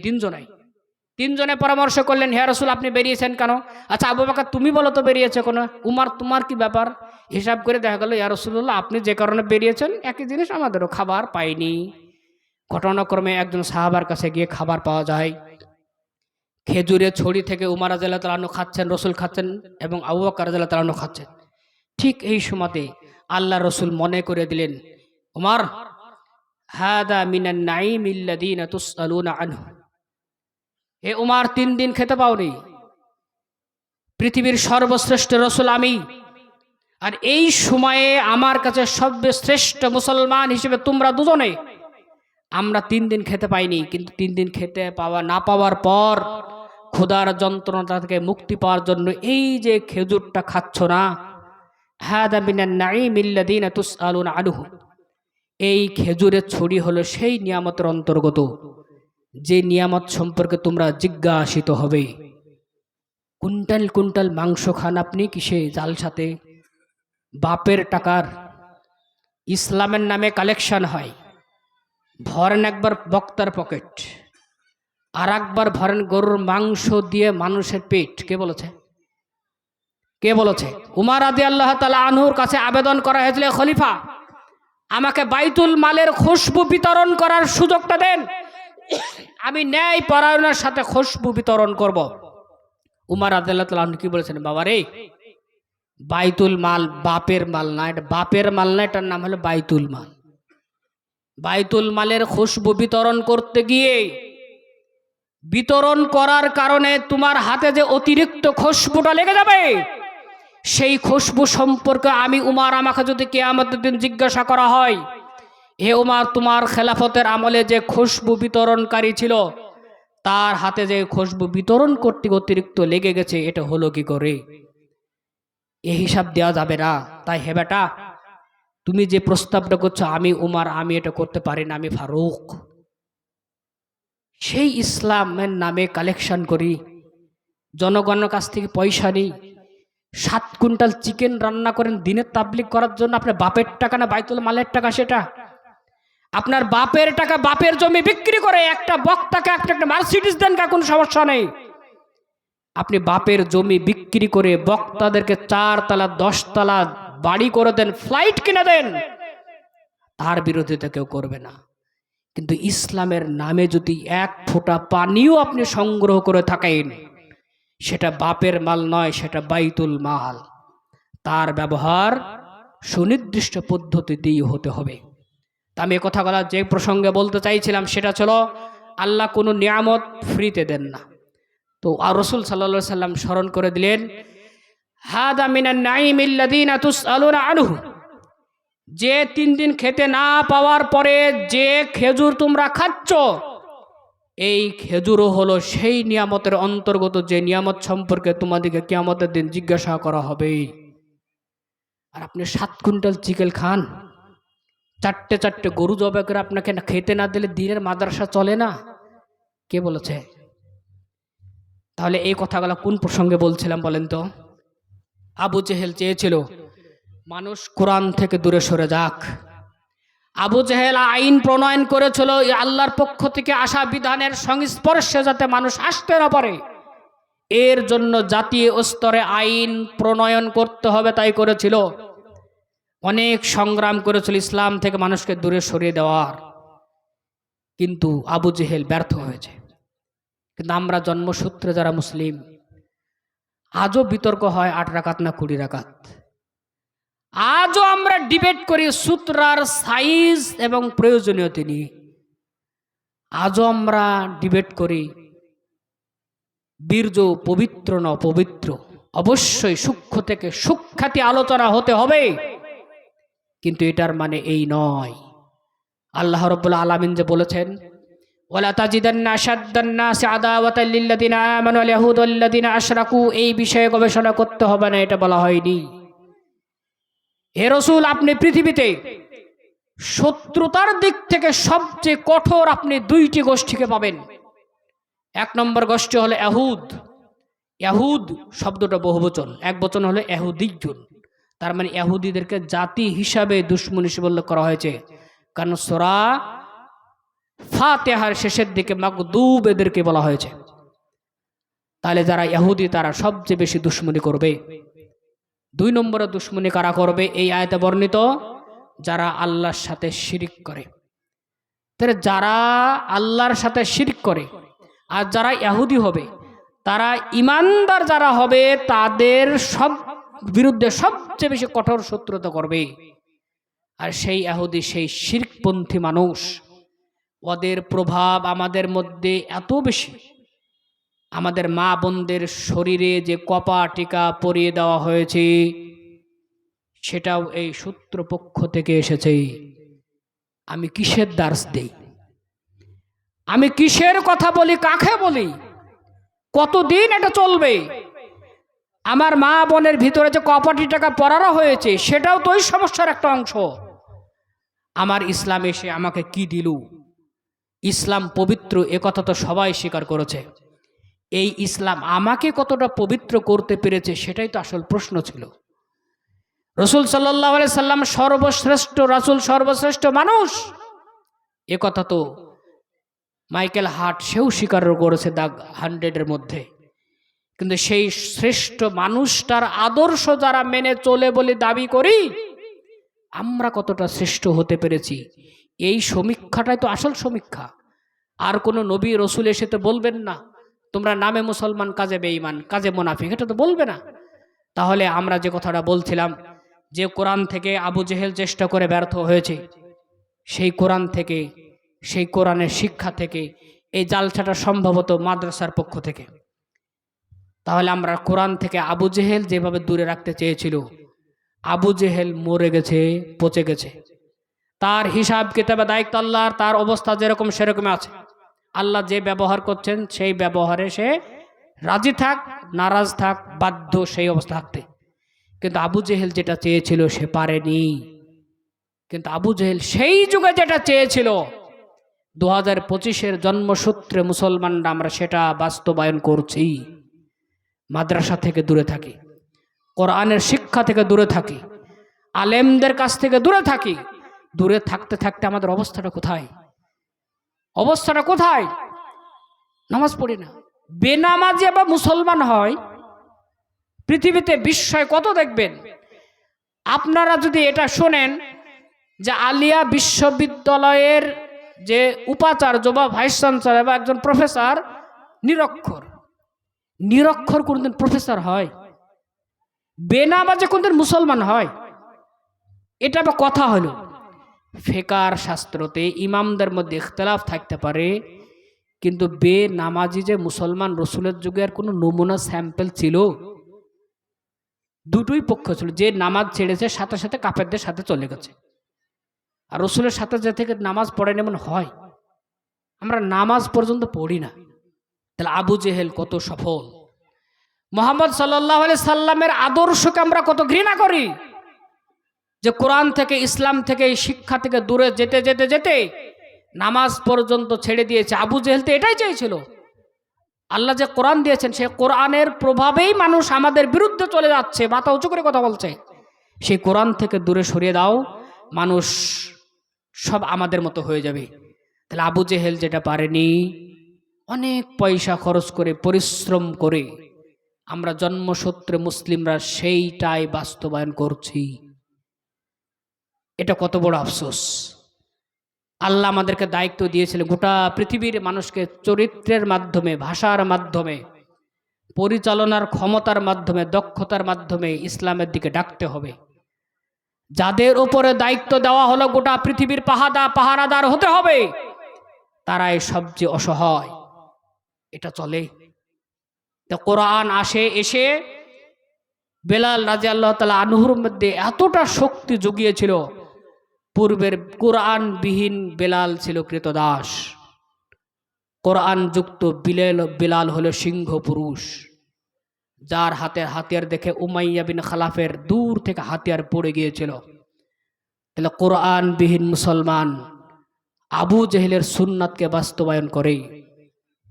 তিনজনে পরামর্শ করলেন, হে রাসূল আপনি বেরিয়েছেন কেন? আচ্ছা আবু বকর তুমি বলো তো বেরিয়েছে কেন? উমর তোমার কি ব্যাপার? হিসাব করে দেখা গেল, ইয়া রাসূলুল্লাহ আপনি যে কারণে বেরিয়েছেন একই জিনিস আমাদেরও, খাবার পাইনি। ঘটনাক্রমে একজন সাহাবার কাছে গিয়ে খাবার পাওয়া যায়। খেজুরের ছড়ি থেকে উমর রাদিয়াল্লাহু তাআলা আনহু খাচ্ছেন, রাসূল খাচ্ছেন এবং আবু বকর রাদিয়াল্লাহু তাআলা আনহু খাচ্ছেন। ঠিক এই সময়তে আল্লাহ রাসূল মনে করে দিলেন, উমর হাদা মিনান নাঈমিল্লাযীনা তুসআলুনা আনহু, হে উমর 3 দিন খেতে পাওনি, পৃথিবীর সর্বশ্রেষ্ঠ রাসূল আমি, আর এই সময়ে আমার কাছে সর্বশ্রেষ্ঠ মুসলমান হিসেবে তোমরা দুজনে। আমরা 3 দিন খেতে পাইনি, কিন্তু 3 দিন খেতে না পাওয়ার পর ক্ষুধার যন্ত্রণা থেকে মুক্তি পাওয়ার জন্য এই যে খেজুরটা খাচ্ছ না, হাদা মিনান নাঈমিল্লাযীনা তুসআলুনা আনহু, এই খেজুরের ছড়ি হলো সেই নিয়ামতের অন্তর্গত যে নিয়ামত সম্পর্কে তোমরা জিজ্ঞাসিত হবে। কুইন্টাল কুইন্টাল মাংস খান আপনি কিসে? জালসাতে। বাপের টাকার ইসলামের নামে কালেকশন হয়, ভরেন একবার বক্তার পকেট, আর একবার ভরেন গরুর মাংস দিয়ে মানুষের পেট। কে বলেছে? কে বলেছে? উমর রাদিয়াল্লাহু তাআলা আনহুর কাছে আবেদন করা হয়েছিল, খলিফা আমাকে বাইতুল মালের খুশবু বিতরণ করার সুযোগটা দেন, আমি ন্যায় পরায়ণের সাথে খুশবু বিতরণ করব। উমর রাদিয়াল্লাহু তাআলা আনহু কি বলেছেন? বাবা রে, বাইতুল মাল বাপের মাল না, এটা বাপের মাল না, এটার নাম হলো বাইতুল মাল। বাইতুল মালের খুশবু বিতরণ করতে গিয়ে বিতরণ করার কারণে তোমার হাতে যে অতিরিক্ত খুশবুটা লেগে যাবে, সেই খুশবু সম্পর্কে আমি উমর, আমাকে যদি কিয়ামতের দিন জিজ্ঞাসা করা হয়, হে উমর, তোমার খেলাফতের আমলে যে খুশবু বিতরণকারী ছিল তার হাতে যে খুশবু বিতরণ করতে অতিরিক্ত লেগে গেছে, এটা হলো কি করে? এই হিসাব দেওয়া যাবে না। তাই হে বেটা, তুমি যে প্রস্তাবটা করছো, আমি উমর, আমি এটা করতে পারি না, আমি ফারুক। সেই ইসলামের নামে কালেকশন করি, জনগণের কাছ থেকে পয়সা নিই, 7 কুইন্টাল চিকেন রান্না করেন দিনের তাবলিগ করার জন্য। আপনার বাপের টাকা না বাইতুল মালের টাকা? সেটা আপনার বাপের টাকা, বাপের জমি বিক্রি করে একটা বক্তাকে একটা মার্সিডিজ দেন, কোনো সমস্যা নেই। আপনি বাপের জমি বিক্রি করে বক্তাদেরকে 4 তলা 10 তলা বাড়ি করে দেন, ফ্লাইট কিনে দেন, তার বিরোধিতা কেউ করবে না। কিন্তু ইসলামের নামে যদি 1 ফোঁটা পানিও আপনি সংগ্রহ করে থাকেন, সেটা বাপের মাল নয়, সেটা বাইতুল মাল। তার ব্যবহার সুনির্দিষ্ট পদ্ধতিতেই হতে হবে। তা আমি কথাগুলো যে প্রসঙ্গে বলতে চাইছিলাম সেটা ছিল, আল্লাহ কোনো নিয়ামত ফ্রিতে দেন না। তো আর রাসূল সাল্লাল্লাহু আলাইহি সাল্লাম স্মরণ করে দিলেন, হাদা মিনান নাঈমিল্লাযীনা তুসআলুনা আনহু, যে 3 দিন খেতে না পাওয়ার পরে যে খেজুর তোমরা খাচ্ছ, এই খেজুরও হলো সেই নিয়ামতের অন্তর্গত, যে নিয়ামত সম্পর্কে তোমাদেরকে কিয়ামতের দিন জিজ্ঞাসা করা হবে। আর আপনি 7 কুইন্টাল চিকেন খান, 4টে গরু জবাই করে আপনাকে খেতে না দিলে দিনের মাদ্রাসা চলে না? কে বলেছে? তাহলে এই কথাগুলো কোন প্রসঙ্গে বলছিলাম বলেন তো? আবু জেহেল চেয়েছিল মানুষ কোরআন থেকে দূরে সরে যাক। আবু জেহেল আইন প্রণয়ন করেছিল আল্লাহর পক্ষ থেকে আসা বিধানের সংস্পর্শে যাতে মানুষ আসতে না পারে, এর জন্য জাতীয় স্তরে আইন প্রণয়ন করতে হবে, তাই করেছিল। অনেক সংগ্রাম করেছিল ইসলাম থেকে মানুষকে দূরে সরিয়ে দেওয়ার, কিন্তু আবু জেহেল ব্যর্থ হয়েছে। কিন্তু আমরা জন্মসূত্রে যারা মুসলিম, আজও বিতর্ক হয় 8 রাকাত না 20 রাকাত। আজও আমরা ডিবেট করি সূত্রার সাইজ এবং প্রয়োজনীয়তা নিয়ে। আজও আমরা ডিবেট করি বীর্য পবিত্র না অপবিত্র। অবশ্যই সূক্ষ্ম থেকে সূক্ষাতি আলোচনা হতে হবে, কিন্তু এটার মানে এই নয়। আল্লাহ রাব্বুল আলামিন যে বলেছেন, ওয়ালা তাজিদান্না আশাদ্দান নাসি আদাওয়াতাল লিল্লাযিনা আমানু ওয়াল ইয়াহুদা ওয়াল্লাযিনা আশরাকু, এই বিষয়ে গবেষণা করতে হবে না, এটা বলা হয়নি। হে রাসূল, আপনি পৃথিবীতে শত্রুতার দিক থেকে সবচেয়ে কঠোর আপনি 2টি গোষ্ঠীকে পাবেন। 1 নম্বর গোষ্ঠী হলো ইহুদ। ইহুদ শব্দটা বহুবচন, একবচন হলো ইহুদিয়্যুন। তার মানে ইহুদিদেরকে জাতি হিসাবে দুশমনী বলে করা হয়েছে, কারণ সূরা ফাতিহার শেষের দিকে মাগদুব এদেরকে বলা হয়েছে। তাহলে যারা ইহুদি তারা সবচেয়ে বেশি দুশমনী করবে। 2 নম্বরে দুশমনী কারা করবে? এই আয়াতে বর্ণিত, যারা আল্লাহর সাথে শিরিক করে। তাহলে যারা আল্লাহর সাথে শিরিক করে আর যারা ইহুদি হবে, তারা ইমানদার যারা হবে তাদের সব বিরুদ্ধে সবচেয়ে বেশি কঠোর শত্রুতা করবে। আর সেই ইহুদি, সেই শিরকপন্থী মানুষ, ওদের প্রভাব আমাদের মধ্যে এত বেশি, আমাদের মা বোনদের শরীরে যে কপা টিকা পরিয়ে দেওয়া হয়েছে সেটাও এই সূত্রপক্ষ থেকে এসেছে। আমি কিসের দার্স দেই, আমি কিসের কথা বলি, কাকে বলি, কতদিন এটা চলবে? আমার মা বোনের ভিতরে যে কপাটি টাকা পরানো হয়েছে সেটাও তো ওই সমস্যার একটা অংশ। আমার ইসলাম এসে আমাকে কি দিল? ইসলাম পবিত্র, একথা তো সবাই স্বীকার করেছে। এই ইসলাম আমাকে কতটা পবিত্র করতে পেরেছে সেটাই তো আসল প্রশ্ন ছিল। রাসূল সাল্লাল্লাহু আলাইহি সাল্লাম সর্বশ্রেষ্ঠ রাসূল, সর্বশ্রেষ্ঠ মানুষ, একথা তো মাইকেল হার্ট সেও স্বীকার করেছে দ্য 100-এর মধ্যে। কিন্তু সেই শ্রেষ্ঠ মানুষটার আদর্শ যারা মেনে চলে বলে দাবি করি, আমরা কতটা শ্রেষ্ঠ হতে পেরেছি, এই সমীক্ষাটাই তো আসল সমীক্ষা। আর কোনো নবী রসুল এসে তো বলবেন না তোমরা নামে মুসলমান কাজে বেঈমান কাজে মুনাফিক, এটা তো বলবে না। তাহলে আমরা যে কথাটা বলছিলাম যে কোরআন থেকে আবু জেহেল চেষ্টা করে ব্যর্থ হয়েছে, সেই কোরআন থেকে, সেই কোরআনের শিক্ষা থেকে এই জালসাটা সম্ভবত মাদ্রাসার পক্ষ থেকে। তাহলে আমরা কোরআন থেকে আবু জেহেল যেভাবে দূরে রাখতে চেয়েছিল, আবু জেহেল মরে গেছে, পচে গেছে, তার হিসাব কিতাবে দায়িত্ব আল্লাহর, তার অবস্থা যেরকম সেরকম আছে। আল্লাহ যে ব্যবহার করছেন সেই ব্যবহারে সে রাজি থাক নারাজ থাক, বাধ্য সেই অবস্থা থাকতে। কিন্তু আবু জেহেল যেটা চেয়েছিল সে পারেনি। কিন্তু আবু জেহেল সেই যুগে যেটা চেয়েছিল 2025-এর জন্মসূত্রে মুসলমানরা আমরা সেটা বাস্তবায়ন করছি। মাদ্রাসা থেকে দূরে থাকি, কোরআনের শিক্ষা থেকে দূরে থাকি, আলেমদের কাছ থেকে দূরে থাকি। দূরে থাকতে থাকতে আমাদের অবস্থাটা কোথায়? অবস্থাটা কোথায়? নামাজ পড়ি না, বেনামাজি আবার মুসলমান হয়। পৃথিবীতে বিস্ময় কত দেখবেন আপনারা যদি এটা শোনেন যে আলিয়া বিশ্ববিদ্যালয়ের যে উপাচার্য বা ভাইস চ্যান্সেলর বা একজন প্রফেসর নিরক্ষর, নিরক্ষর কোনদিন প্রফেসর হয়? বেনামাজি কোনদিন মুসলমান হয়? এটা আবার কথা হলো। ফিকহ শাস্ত্রতে ইমামদের মধ্যে ইখতিলাফ থাকতে পারে, কিন্তু বেনামাজি যে মুসলমান রসুলের যুগে আর কোনো নমুনা স্যাম্পল ছিল? দুটোই পক্ষ ছিল। যে নামাজ ছেড়েছে সাথে সাথে কাফেরদের সাথে চলে গেছে, আর রসুলের সাথে যে থেকে নামাজ পড়েন এমন হয়? আমরা নামাজ পর্যন্ত পড়ি না। তাহলে আবু জেহেল কত সফল, মুহাম্মদ সাল্লাল্লাহু আলাইহি সাল্লামের আদর্শকে আমরা কত ঘৃণা করি, যে কোরআন থেকে ইসলাম থেকে শিক্ষা থেকে দূরে যেতে যেতে যেতে নামাজ পর্যন্ত ছেড়ে দিয়েছে। আবু জেহেল তো এটাই চেয়েছিল। আল্লাহ যে কোরআন দিয়েছেন সেই কোরআনের প্রভাবেই মানুষ আমাদের বিরুদ্ধে চলে যাচ্ছে, মাথা উঁচু করে কথা বলছে। সেই কোরআন থেকে দূরে সরিয়ে দাও, মানুষ সব আমাদের মতো হয়ে যাবে। তাহলে আবু জেহেল যেটা পারেনি, অনেক পয়সা খরচ করে পরিশ্রম করে আমরা জন্মসূত্রে মুসলিমরা সেইটাই বাস্তবায়ন করছি। এটা কত বড় আফসোস। আল্লাহ আমাদেরকে দায়িত্ব দিয়েছিলেন গোটা পৃথিবীর মানুষকে চরিত্রের মাধ্যমে, ভাষার মাধ্যমে, পরিচালনার ক্ষমতার মাধ্যমে, দক্ষতার মাধ্যমে ইসলামের দিকে ডাকতে হবে। যাদের উপরে দায়িত্ব দেওয়া হলো গোটা পৃথিবীর পাহারাদার হতে হবে, তারাই সবচেয়ে অসহায়। এটা চলে। তো কোরআন এসে বেলাল রাদিয়াল্লাহু তাআলা আনহুর মধ্যে এতটা শক্তি জুগিয়েছিল। পূর্বের কোরআনবিহীন বেলাল ছিল কৃতদাস, কোরআন যুক্ত বেলাল হলো সিংহ পুরুষ, যার হাতের হাতিয়ার দেখে উমাইয়া বিন খালাফের দূর থেকে হাতিয়ার পড়ে গিয়েছিল। তাহলে কোরআনবিহীন মুসলমান আবু জেহেলের সুন্নাতকে বাস্তবায়ন করে,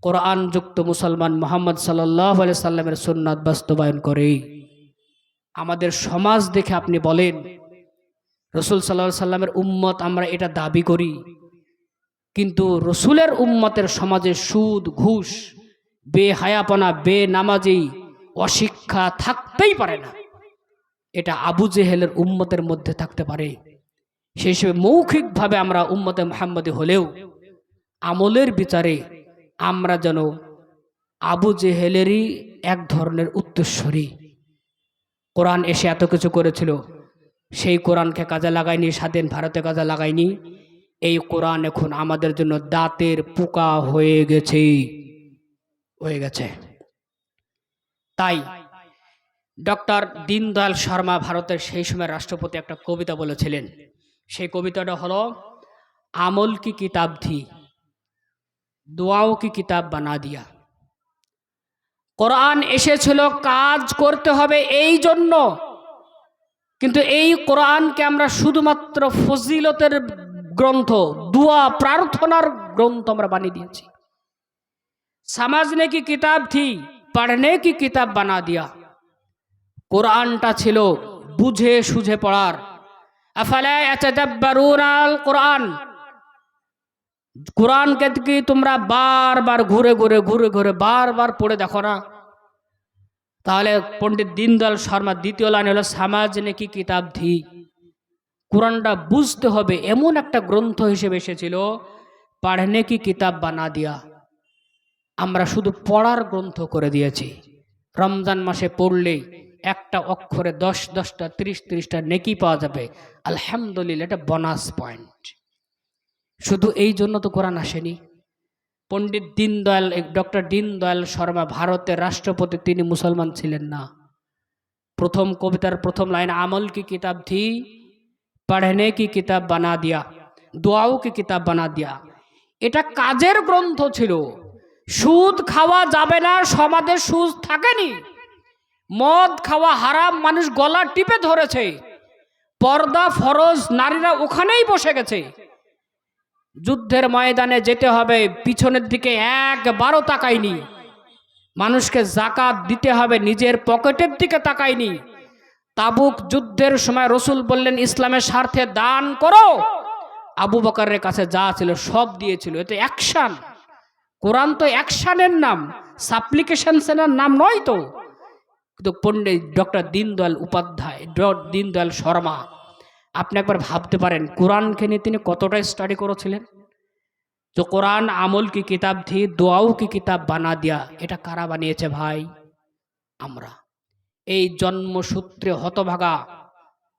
কোরআন যুক্ত মুসলমান মুহাম্মদ সাল্লাল্লাহু আলাইহি সাল্লামের সুন্নাত বাস্তবায়ন করে। আমাদের সমাজ দেখে আপনি বলেন রসুল সাল্লাল্লাহু আলাইহি সাল্লামের উম্মত আমরা এটা দাবি করি, কিন্তু রসুলের উম্মতের সমাজে সুদ, ঘুষ, বেহায়াপনা, বেনামাজি, অশিক্ষা থাকতেই পারে না। এটা আবু জেহেলের উম্মতের মধ্যে থাকতে পারে। সেই হিসেবে মৌখিকভাবে আমরা উম্মতে মুহাম্মদী হলেও আমলের বিচারে আমরা যেন আবু জেহেলেরই এক ধরনের উত্তরসূরি। কোরআন এসে এত কিছু করেছিল, সেই কোরআনকে কাজে লাগায়নি, স্বাধীন ভারতে কাজে লাগায়নি। এই কোরআন এখন আমাদের জন্য দাঁতের পোকা হয়ে গেছে। তাই ডক্টর দীনদয়াল শর্মা ভারতের সেই সময় রাষ্ট্রপতি একটা কবিতা বলেছিলেন। সেই কবিতাটা হলো, আমল কি কিতাব থি, দোয়াও কি কিতাব বানা দিয়া। কোরআন এসেছিল কাজ করতে হবে এই জন্য, কিন্তু এই কোরআনকে আমরা শুধুমাত্র ফজিলতের গ্রন্থ, দুয়া প্রার্থনার গ্রন্থ আমরা বানিয়ে দিয়েছি। সমাজনে কি কিতাব থি, পড়নে কি কিতাব বানা দিয়া। কোরআনটা ছিল বুঝে সুঝে পড়ার। আফালা ইয়াতাদাব্বারুনাল কোরআন, কোরআনকে কি তোমরা বারবার ঘুরে ঘুরে ঘুরে ঘুরে বারবার পড়ে দেখো না? তাহলে পণ্ডিত দীনদয়াল শর্মা দ্বিতীয় লাইন হলো সমাজ নেকি কিতাব ধি। কোরআনটা বুঝতে হবে এমন একটা গ্রন্থ হিসেবে এসেছিল, পড়নে কি কিতাব বানা দিয়া। আমরা শুধু পড়ার গ্রন্থ করে দিয়েছি। রমজান মাসে পড়লে একটা অক্ষরে 10-10টা 30-30টা নেকি পাওয়া যাবে, আলহামদুলিল্লাহ, এটা বোনাস পয়েন্ট। শুধু এই জন্য তো কোরআন আসেনি। পণ্ডিত দীনদয়াল, ডক্টর দীনদয়াল শর্মা ভারতের রাষ্ট্রপতি, তিনি মুসলমান ছিলেন না। প্রথম কবিতার প্রথম লাইন আমল কি কিতাব থি, পড়নে কি কিতাব বানা দিয়া, দোয়াও কি কিতাব বানা দিয়া। এটা কাজের গ্রন্থ ছিল। সুদ খাওয়া যাবে না, সমাজে সুদ থাকেনি। মদ খাওয়া হারাম, মানুষ গলা টিপে ধরেছে। পর্দা ফরজ, নারীরা ওখানেই বসে গেছে। যুদ্ধের ময়দানে যেতে হবে, পিছনের দিকে একবারও তাকায়নি। মানুষকে যাকাত দিতে হবে, নিজের পকেটের দিকে তাকায়নি। তাবুক যুদ্ধের সময় রসুল বললেন ইসলামের স্বার্থে দান করো। আবু বকরের কাছে যা ছিল সব দিয়েছিল। এতে অ্যাকশন। কোরআন তো অ্যাকশনের নাম, সাপ্লিকেশনের নাম নয় তো। কিন্তু পণ্ডিত ডক্টর দীনদয়াল উপাধ্যায়, দীনদয়াল শর্মা, আপনি একবার ভাবতে পারেন কোরআনকে নিয়ে তিনি কতটা স্টাডি করেছিলেন। তো কোরআন আমল কি কিতাব থি, দোয়াও কি কিতাব বানা দিয়া, এটা কারা বানিয়েছে ভাই? আমরা। এই জন্মসূত্রে হতভাগা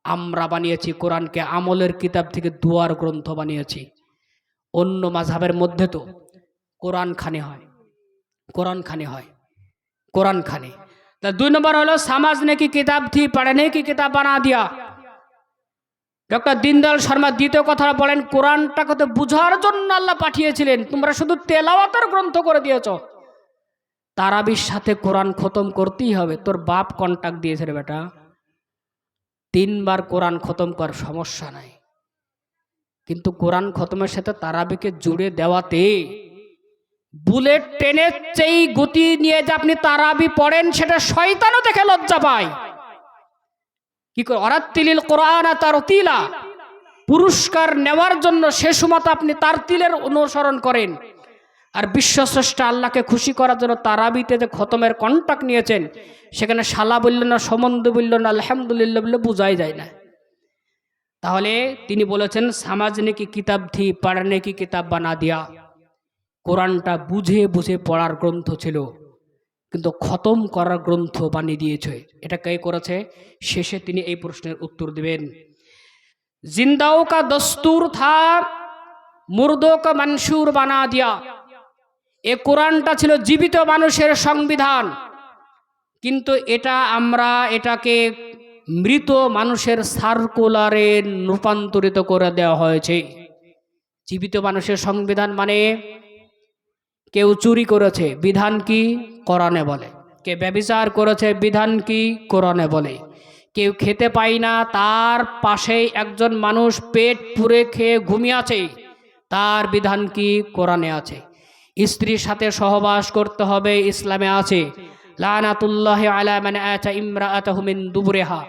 আমরা বানিয়েছি কোরআনকে আমলের কিতাব থেকে দোয়ার গ্রন্থ বানিয়েছি। অন্য মাযহাবের মধ্যে তো কোরআন খানি হয়, কোরআন খানি হয়, কোরআন খানি। তা 2 নম্বর হলো সমাজ নেকি কিতাব থি, পড়নে কি কিতাব বানা দিয়া। ডক্টর দীনদয়াল শর্মা দ্বিতীয় কথা বলেন, কোরআনটাকে তো বুঝার জন্য আল্লাহ পাঠিয়েছিলেন, তোমরা শুধু তেলাওয়াতের গ্রন্থ করে দিয়েছ। তারাবির সাথে কোরআন খতম করতেই হবে। তোর বাপ কন্ট্যাক্ট দিয়েছে রে বেটা, 3 বার কোরআন খতম কর, সমস্যা নাই। কিন্তু কোরআন খতমের সাথে তারাবিকে জুড়ে দেওয়াতে বুলেট ট্রেনের চেয়ে গতি নিয়ে যে আপনি তারাবি পড়েন, সেটা শয়তানও দেখে লজ্জা পায়। কি করে অরাত্তিলিল কোরআন তারতিলা, পুরস্কার নেওয়ার জন্য সে সময় আপনি তার তিলের অনুসরণ করেন। আর বিশ্বস্রষ্টা আল্লাহকে খুশি করার জন্য তারাবিতে যে খতমের কন্ট্যাক্ট নিয়েছেন, সেখানে শালা বলল না, সম্বন্ধ বলল না, আলহামদুলিল্লাহ বললে বোঝাই যায় না। তাহলে তিনি বলেছেন সমাজনে কি কিতাব থি, পড়নে কি কিতাব বানা দিয়া। কোরআনটা বুঝে বুঝে পড়ার গ্রন্থ ছিল, কিন্তু খতম করার গ্রন্থ বানিয়ে দিয়েছে। এটা কে করেছে? শেষে তিনি এই প্রশ্নের উত্তর দিবেন। জিন্দাও কা দস্তুর থা, মুর্দো কা মনসুর বানা দিয়া। এ কোরআনটা ছিল জীবিত মানুষের সংবিধান, কিন্তু এটাকে মৃত মানুষের সার্কুলারে রূপান্তরিত করে দেওয়া হয়েছে। জীবিত মানুষের সংবিধান মানে কেউ চুরি করেছে, বিধান কি? কোরআনে বলে। কে ব্যভিচার করেছে, বিধান কি? কোরআনে বলে। কেউ খেতে পায় না, তার পাশেই একজন মানুষ পেট পুরে খেয়ে ঘুমিয়ে আছে, তার বিধান কি? কোরআনে আছে। স্ত্রীর সাথে সহবাস করতে হবে, ইসলামে আছে। লানাতুল্লাহি আলা মান আতা ইমরাআতাহু মিন দুবুরিহা,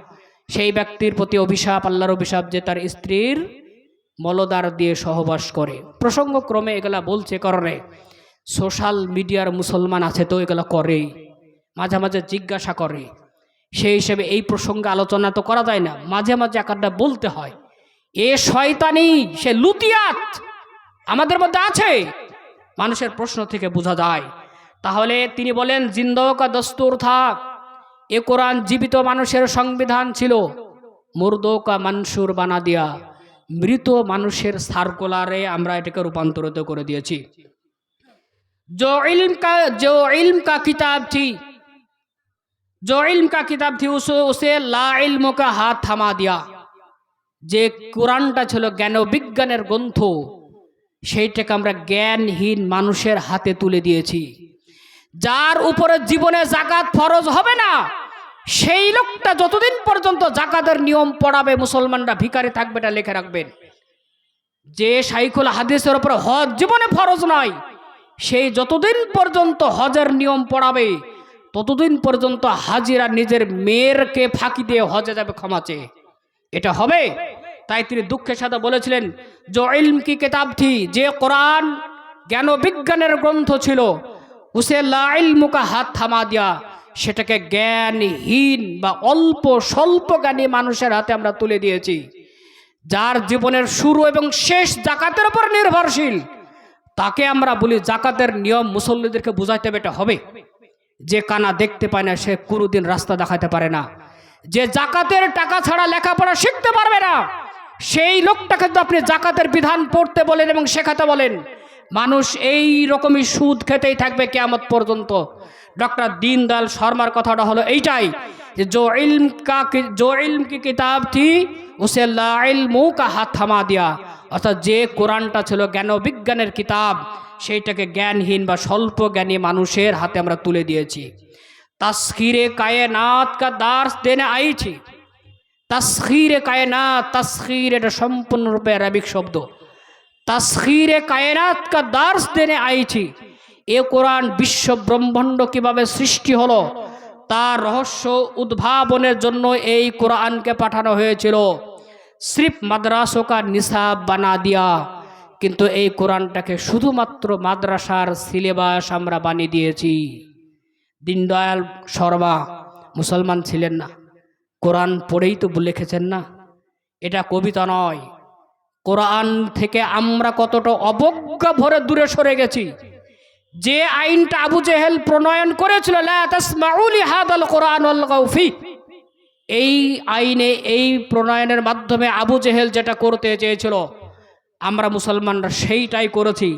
সেই ব্যক্তির প্রতি অভিশাপ, আল্লাহর অভিশাপ, যে তার স্ত্রীর মলদ্বার দিয়ে সহবাস করে। প্রসঙ্গক্রমে এগুলা বলছে কারণে সোশ্যাল মিডিয়ার মুসলমান আছে তো এগুলো করে, মাঝে মাঝে জিজ্ঞাসা করে। সেই হিসেবে এই প্রসঙ্গে আলোচনা তো করা যায় না, মাঝে মাঝে একটা বলতে হয়। এ শয়তানি, সে লুতিয়াত আমাদের মধ্যে আছে, মানুষের প্রশ্ন থেকে বোঝা যায়। তাহলে তিনি বলেন জিন্দাও কা দস্তুর থা, এ কোরআন জীবিত মানুষের সংবিধান ছিল। মুর্দো কা মনসুর বানা দিয়া, মৃত মানুষের সার্কুলারে আমরা এটাকে রূপান্তরিত করে দিয়েছি। जो इल्म का किताब थी उसे ला इल्म का हाथ थमा दिया। যে কোরআনটা ছিল জ্ঞান ও বিজ্ঞানের গ্রন্থ, সেইটাকে আমরা জ্ঞানহীন মানুষের হাতে তুলে দিয়েছি। যার উপরে জীবনে যাকাত ফরজ হবে না, সেই লোকটা যতদিন পর্যন্ত যাকাতের নিয়ম পড়াবে, মুসলমানরা ভিখারি থাকবে, এটা লিখে রাখবেন। যে শাইখুল হাদিসের উপর হজ জীবনে ফরজ নয়, সেই যতদিন পর্যন্ত হজের নিয়ম পড়াবে, ততদিন পর্যন্ত হাজিরা নিজের মেয়েরকে ফাঁকি দিয়ে হজে যাবে ক্ষমা চেয়ে। এটা হবে? তাই তিনি দুঃখের সাথে বলেছিলেন, जो इल्म की किताब थी, যে কোরআন জ্ঞান বিজ্ঞানের গ্রন্থ ছিল, উসে লা ইলমু কা হাত থামা দিয়া, সেটাকে জ্ঞানহীন বা অল্প স্বল্প জ্ঞানী মানুষের হাতে আমরা তুলে দিয়েছি। যার জীবনের শুরু এবং শেষ জাকাতের উপর নির্ভরশীল, তাকে আমরা বলি জাকাতের নিয়ম মুসল্লিদেরকে বুঝাইতে বেটা হবে। যে কানা দেখতে পায় না সে কোনোদিন রাস্তা দেখাতে পারে না। যে জাকাতের টাকা ছাড়া লেখাপড়া শিখতে পারবে না, সেই লোকটাকে তো আপনি জাকাতের বিধান পড়তে বলেন এবং শেখাতে বলেন, মানুষ এই রকমই সুদ খেতেই থাকবে কিয়ামত পর্যন্ত। ডক্টর দীনদয়াল শর্মার কথাটা হলো এইটাই, যে जो इल्म की किताब थी उसे ला इल्मू का हाथ थमा दिया, অর্থাৎ যে কোরআনটা ছিল জ্ঞান বিজ্ঞানের কিতাব, সেইটাকে জ্ঞানহীন বা স্বল্প জ্ঞানী মানুষের হাতে আমরা তুলে দিয়েছি। तस्खीरे कायनात का दार्स देने आई थी। तस्खीरे कायनात, तस्खीर এটা সম্পূর্ণরূপে আরবিক শব্দ। तस्खीरे कायनात का दार्स देने आई थी। এ কোরআন বিশ্ব ব্রহ্মাণ্ড কিভাবে সৃষ্টি হলো তার রহস্য উদ্ভাবনের জন্য এই কোরআনকে পাঠানো হয়েছিল। সির্ফ মাদ্রাসা কা নিসাব বানা দিয়া, কিন্তু এই কোরআনটাকে শুধুমাত্র মাদ্রাসার সিলেবাস আমরা বানিয়ে দিয়েছি। দীনদয়াল শর্মা মুসলমান ছিলেন না, কোরআন পড়েই তো লিখেছেন না। এটা কবিতা নয়। কোরআন থেকে আমরা কতটা অবজ্ঞা ভরে দূরে সরে গেছি। যে আইনটা আবু জেহেল প্রণয়ন করেছিল, লা তাসমাউ লিহাদাল কোরআন ওয়ালগাউ ফি, এই আইনে এই প্রণয়নের মাধ্যমে আবু জেহেল যেটা করতে চেয়েছিল আমরা মুসলমানরা সেইটাই করেছি।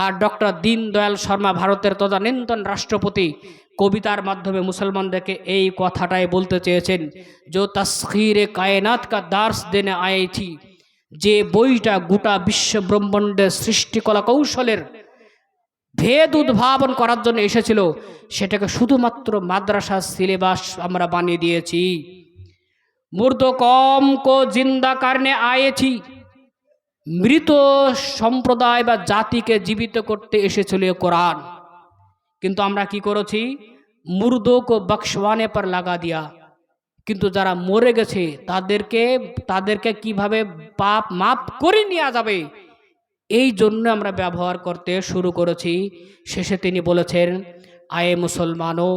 আর ডক্টর দীনদয়াল শর্মা ভারতের তদানীন্তন রাষ্ট্রপতি কবিতার মাধ্যমে মুসলমানদেরকে এই কথাটাই বলতে চেয়েছেন, जो तस्खीरे कायनात का दार्स देने आई थी, যে বইটা গোটা বিশ্ব ব্রহ্মাণ্ডের সৃষ্টিকলা কৌশলের ভেদ উদ্ভাবন করার জন্য এসেছিল, সেটাকে শুধুমাত্র মাদ্রাসা সিলেবাস আমরা বানিয়ে দিয়েছি। মুর্দো কম কো জিন্দা করনে আয়েছি, মৃত সম্প্রদায় বা জাতিকে জীবিত করতে এসেছিল কোরআন। কিন্তু আমরা কি করেছি, মুর্দো কো বখশওয়ানে পর লাগা দিয়া, কিন্তু যারা মরে গেছে তাদেরকে কিভাবে পাপ মাপ করে নেওয়া যাবে এই জন্য আমরা ব্যবহার করতে শুরু করেছি। শেষে তিনি বলেছেন, আয়ে মুসলমানো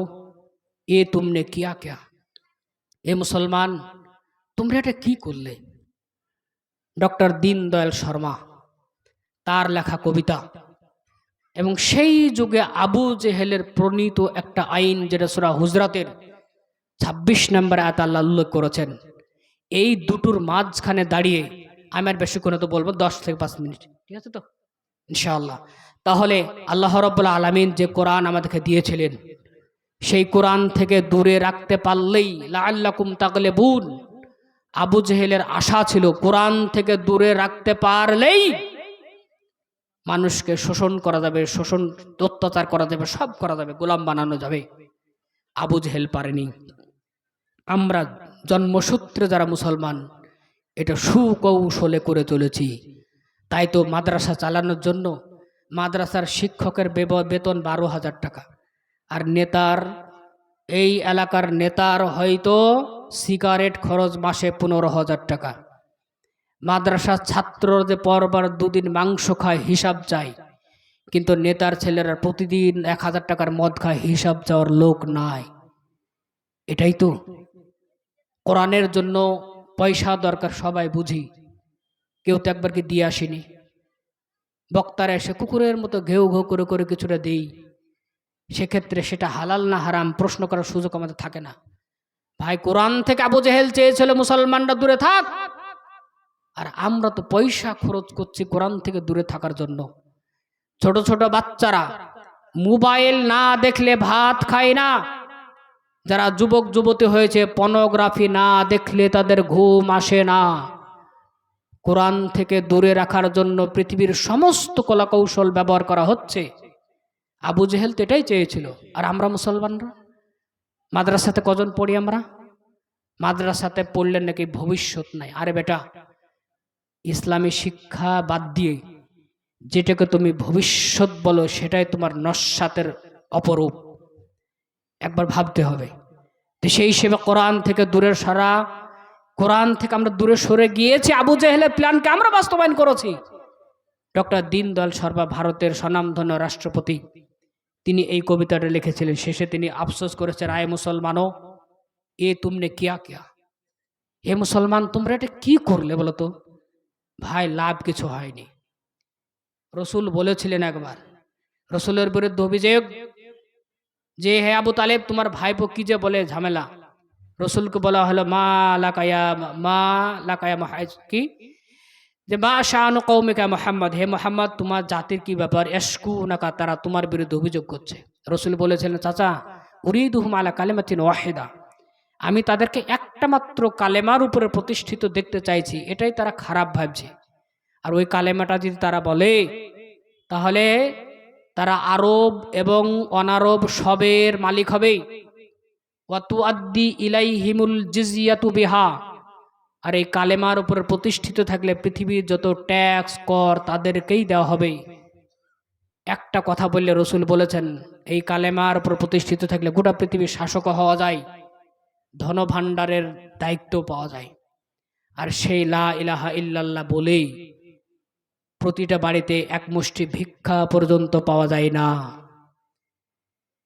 এ তুমনে কিয়া ক্যা, এ মুসলমান তোমরা এটা কি করলে। ডক্টর দীনদয়াল শর্মা তার লেখা কবিতা, এবং সেই যুগে আবু জেহেলের প্রণীত একটা আইন, যেটা সূরা হুজরাতের 26 নম্বর আয়াত আল্লাহ উল্লেখ করেছেন। এই দুটোর মাঝখানে দাঁড়িয়ে আমি আর বেশি করে তো বলবো 10 থেকে 5 মিনিট, ঠিক আছে তো ইনশাআল্লাহ। তাহলে আল্লাহ রাব্বুল আলামিন যে কোরআন আমাদেরকে দিয়েছিলেন, সেই কোরআন থেকে দূরে রাখতে পারলেই লাআল্লাকুম তাগলিবুন, আবু জেহেলের আশা ছিল কোরআন থেকে দূরে রাখতে পারলেই মানুষকে শোষণ করা যাবে, শোষণ অত্যাচার করা যাবে, সব করা যাবে, গোলাম বানানো যাবে। আবু জেহেল পারেনি। আমরা জন্মসূত্রে যারা মুসলমান এটা সুকৌশলে করে চলেছি। তাই তো মাদ্রাসা চালানোর জন্য মাদ্রাসার শিক্ষকের বেতন 12,000 টাকা, আর নেতার, এই এলাকার নেতার হয়তো সিগারেট খরচ মাসে 15,000 টাকা। মাদ্রাসার ছাত্র যে পরবার 2 দিন মাংস খায় হিসাব চাই, কিন্তু নেতার ছেলেরা প্রতিদিন 1,000 টাকার মদ খায়, হিসাব চাওয়ার লোক নাই। এটাই তো কোরআনের জন্য পয়সা দরকার, সবাই বুঝি, কেউ তো একবার কি দিয়ে আসেনি। বক্তারা এসে কুকুরের মতো ঘেউ ঘেউ করে করে কিছুটা দেই, সেক্ষেত্রে সেটা হালাল না হারাম প্রশ্ন করার সুযোগ আমাদের থাকে না। ভাই, কোরআন থেকে আবু জেহেল চেয়েছিল মুসলমানরা দূরে থাক, আর আমরা তো পয়সা খরচ করছি কোরআন থেকে দূরে থাকার জন্য। ছোট ছোট বাচ্চারা মোবাইল না দেখলে ভাত খায় না। যারা যুবক যুবতী হয়েছে পর্নোগ্রাফি না দেখলে তাদের ঘুম আসে না। কোরআন থেকে দূরে রাখার জন্য পৃথিবীর সমস্ত কলাকৌশল ব্যবহার করা হচ্ছে। আবু জেহেল তো এটাই চেয়েছিল। আর আমরা মুসলমানরা মাদ্রাসাতে কজন পড়ি? আমরা মাদ্রাসাতে পড়লে নাকি ভবিষ্যৎ নাই। আরে বেটা, ইসলামী শিক্ষা বাদ দিয়ে যেটাকে তুমি ভবিষ্যৎ বলো সেটাই তোমার নস্যাতের অপরূপ। একবার ভাবতে হবে। তো সেই হিসেবে কোরআন থেকে দূরের সারা, কোরআন থেকে আমরা দূরে সরে গিয়েছি, আবু জেহেলের প্ল্যানকে আমরা বাস্তবায়ন করেছি। ডক্টর দীনদয়াল সরবা, ভারতের স্বনামধন্য রাষ্ট্রপতি, তিনি এই কবিতাটা লিখেছিলেন। শেষে তিনি আফসোস করেছেন, আয় মুসলমানও, এ তুমনে কিয়া কিয়া, হে মুসলমান তোমরা এটা কি করলে বলো তো? ভাই, লাভ কিছু হয়নি। রসুল বলেছিলেন একবার, রসুলের বিরুদ্ধে অভিযোগ যে হে আবু তালেব, তোমার ভাইপো কি যে বলে ঝামেলা। রসুলকে বলা হলো মা লাকায়া কি, যে মা শাহানু কৌমিকা মোহাম্মদ, হে মোহাম্মদ তোমার জাতির কি ব্যাপার? এসকু নাকা, তারা তোমার বিরুদ্ধে অভিযোগ করছে। রসুল বলেছিলেন, চাচা উরিদুহুম আলা কালেমাতিন ওয়াহিদা, আমি তাদেরকে একটা মাত্র কালেমার উপরে প্রতিষ্ঠিত দেখতে চাইছি, এটাই তারা খারাপ ভাবছে। আর ওই কালেমাটা যদি তারা বলে, তাহলে তারা আরব এবং অনারব সবের মালিক হবে। ওয়াতু আদ্দি ইলাইহিমুল জিজিয়াতু বিহা, আর এই কালেমার উপরে প্রতিষ্ঠিত থাকলে পৃথিবীর যত ট্যাক্স কর তাদেরকেই দেওয়া হবে। একটা কথা বললে রসুল বলেছেন, এই কালেমার উপর প্রতিষ্ঠিত থাকলে গোটা পৃথিবীর শাসক হওয়া যায়, ধনভাণ্ডারের দায়িত্ব পাওয়া যায়। আর সেই লা ইলাহা ইল্লাল্লাহ বলেই প্রতিটা বাড়িতে এক মুষ্টি ভিক্ষা পর্যন্ত পাওয়া যায় না।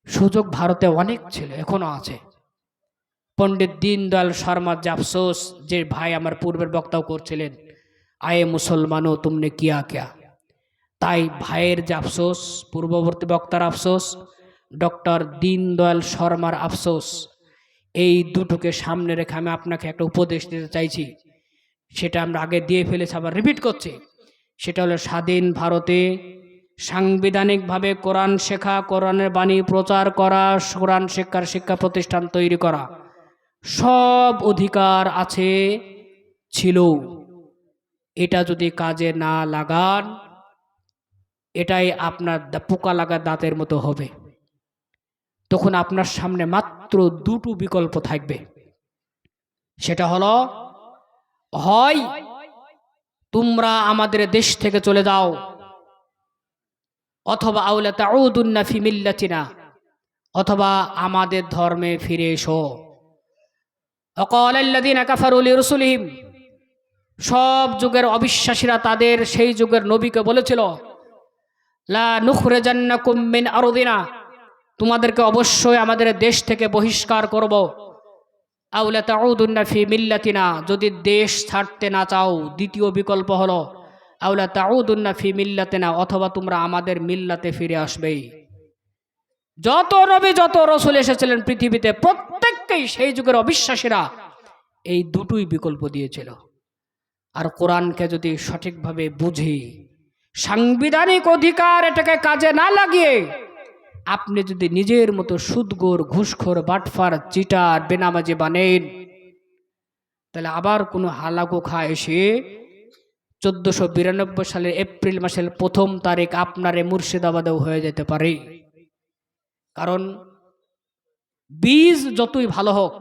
সুযোগ ভারতে অনেক ছিল, এখনো আছে। পণ্ডিত দীনদয়াল শর্মার যে আফসোস, যে ভাই আমার পূর্বের বক্তাও করছিলেন, আয়ে মুসলমানও তুমনে কিয়া কিয়া, তাই ভাইয়ের যে আফসোস, পূর্ববর্তী বক্তার আফসোস, ডক্টর দীনদয়াল শর্মার আফসোস, এই দুটোকে সামনে রেখে আমি আপনাকে একটা উপদেশ দিতে চাইছি। সেটা আমরা আগে দিয়ে ফেলেছি, আবার রিপিট করছি। সেটা হলো স্বাধীন ভারতে সাংবিধানিকভাবে কোরআন শেখা, কোরআনের বাণী প্রচার করা, কোরআন শিক্ষা প্রতিষ্ঠান তৈরি করা, সব অধিকার আছে, ছিল। এটা যদি কাজে না লাগান, এটাই আপনার পোকা লাগা দাঁতের মতো হবে। তখন আপনার সামনে মাত্র দুটো বিকল্প থাকবে। সেটা হলো, হয় তোমরা আমাদের দেশ থেকে চলে যাও, অথবা আউলা তাউদুন্না ফি মিল্লাতিনা, অথবা আমাদের ধর্মে ফিরে এসো। ওয়াকালাল্লাযীনা কাফারু লিরুসুলিহিম, সব যুগের অবিশ্বাসীরা তাদের সেই যুগের নবীকে বলেছিল, লা নুখরিজান্নাকুম মিন আরদিনা, তোমাদেরকে অবশ্যই আমাদের দেশ থেকে বহিষ্কার করব। আউলা তাউদুন্না ফি মিল্লাতিনা, যদি দেশ ছাড়তে না চাও, দ্বিতীয় বিকল্প হলো আউলা তাউদুন্না ফি মিল্লাতিনা, অথবা তোমরা আমাদের মিল্লাতে ফিরে আসবে। যত নবী যত রসুল এসেছিলেন পৃথিবীতে, প্রত্যেককেই সেই যুগের অবিশ্বাসীরা এই দুটোই বিকল্প দিয়েছিল। আর কোরআনকে যদি সঠিকভাবে বুঝি, সাংবিধানিক অধিকার এটাকে কাজে না লাগিয়ে আপনি যদি নিজের মতো সুদগোর, ঘুষখোর, বাটফার, চিটার, বেনামাজি বানেন, তাহলে আবার কোনো হালাগোখা এসে 1492 সালের এপ্রিল মাসের 1 তারিখ আপনার মুর্শিদাবাদেও হয়ে যেতে পারে। কারণ বীজ যতই ভালো হোক,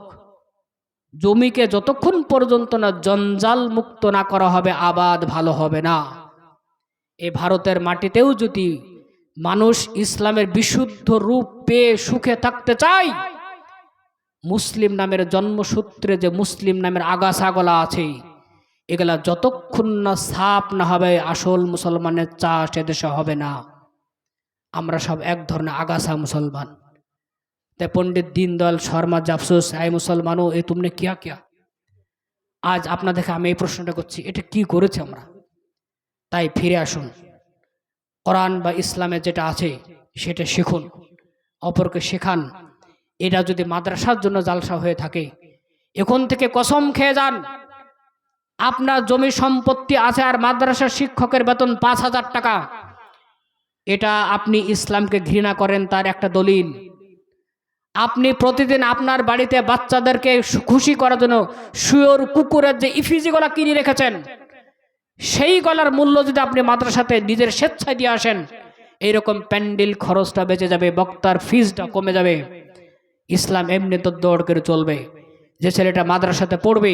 জমিকে যতক্ষণ পর্যন্ত না জঞ্জাল মুক্ত না করা হবে, আবাদ ভালো হবে না। এ ভারতের মাটিতেও যদি মানুষ ইসলামের বিশুদ্ধ রূপ পেয়ে সুখে থাকতে চায়, মুসলিম নামের জন্মসূত্রে যে মুসলিম নামের আগাছাগলা আছে, এগুলা যতক্ষণ না সাফ না হবে, আসল মুসলমানের চাষ এদেশে হবে না। আমরা সব এক ধরনের আগাছা মুসলমান। তাই পণ্ডিত দীনদয়াল শর্মা আফসোস, আয় মুসলমানও এ তুমনে কিয়া কিয়া। আজ আপনাদেরকে আমি এই প্রশ্নটা করছি, এটা কি করেছে আমরা? তাই ফিরে আসুন, কোরআন বা ইসলামে যেটা আছে সেটা শিখুন, অপরকে শেখান। এটা যদি মাদ্রাসার জন্য জালসা হয়ে থাকে, এখন থেকে কসম খেয়ে যান, আপনার জমি সম্পত্তি আছে আর মাদ্রাসার শিক্ষকের বেতন 5,000 টাকা, এটা আপনি ইসলামকে ঘৃণা করেন তার একটা দলিল। আপনি প্রতিদিন আপনার বাড়িতে বাচ্চাদেরকে খুশি করার জন্য শুয়োর, কুকুরের যে ইফিজি গলা কিনে রেখেছেন, সেই গলার মূল্য যদি আপনি মাদ্রাসাতে নিজের স্বেচ্ছায় দিয়ে আসেন, এইরকম প্যান্ডেল খরচটা বেঁচে যাবে, বক্তার ফিজটা কমে যাবে, ইসলাম এমনি তো দৌড় করে চলবে। যে ছেলেটা মাদ্রাসাতে পড়বে,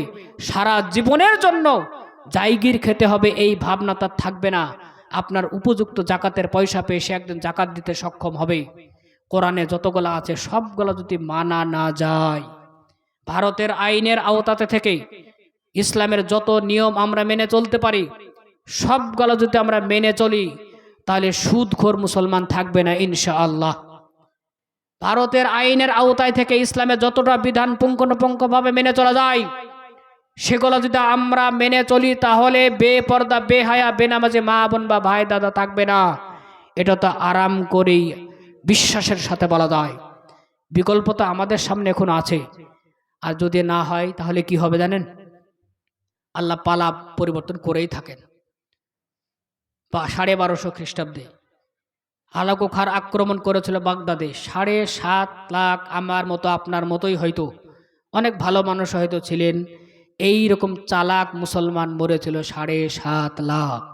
সারা জীবনের জন্য জায়গির খেতে হবে এই ভাবনা তার থাকবে না। আপনার উপযুক্ত জাকাতের পয়সা পেয়ে সে একদিন জাকাত দিতে সক্ষম হবে। কোরআনে যতগুলো আছে সবগুলো যদি মানা না যায়, ভারতের আইনের আওতাতে থেকে ইসলামের যত নিয়ম আমরা মেনে চলতে পারি সবগুলো যদি আমরা মেনে চলি তাহলে সুদখোর মুসলমান থাকবে না ইনশাআল্লাহ। ভারতের আইনের আওতায় থেকে ইসলামের যতটা বিধান পুঙ্খানুপুঙ্খভাবে মেনে চলা যায় সেগুলো যদি আমরা মেনে চলি তাহলে বেপর্দা বেহায়া বেনামাজি মা বোন বা ভাই দাদা থাকবে না। এটা তো আরাম করেই বিশ্বাসের সাথে বলা যায়। বিকল্প তো আমাদের সামনে এখন আছে। আর যদি না হয় তাহলে কি হবে জানেন? আল্লাহ পালা পরিবর্তন করেই থাকেন। 1250 খ্রিস্টাব্দে হালাকু খার আক্রমণ করেছিল বাগদাদে। 7.5 লাখ আমার মতো আপনার মতোই হয়তো অনেক ভালো মানুষ হয়তো ছিলেন, এই রকম চালাক মুসলমান মরেছিল 7.5 লাখ।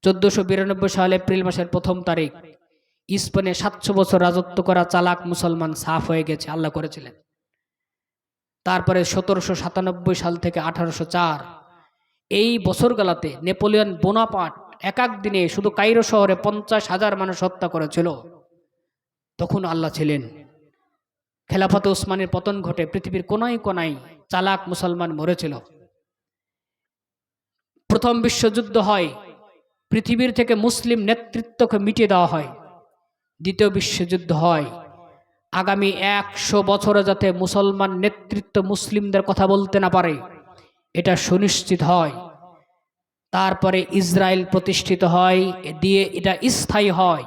1492 সালে এপ্রিল মাসের 1 তারিখ স্পেনে 700 বছর রাজত্ব করা চালাক মুসলমান সাফ হয়ে গেছে, আল্লাহ করেছিলেন। তারপরে 1797 সাল থেকে 1804 এই বছরগুলোতে নেপোলিয়ন বোনাপার্ট এক দিনে শুধু কায়রো শহরে 50,000 মানুষ হত্যা করেছিল। তখন আল্লাহ ছিলেন। খেলাফতে উসমানের পতন ঘটে, পৃথিবীর কোনায় কোনায় চালাক মুসলমান মরেছিল। প্রথম বিশ্বযুদ্ধ হয়, পৃথিবীর থেকে মুসলিম নেতৃত্বকে মিটিয়ে দেওয়া হয়। দ্বিতীয় বিশ্বযুদ্ধ হয়, আগামী 100 বছরে যাতে মুসলমান নেতৃত্ব মুসলিমদের কথা বলতে না পারে এটা সুনিশ্চিত হয়। তারপরে ইসরায়েল প্রতিষ্ঠিত হয়, দিয়ে এটা স্থায়ী হয়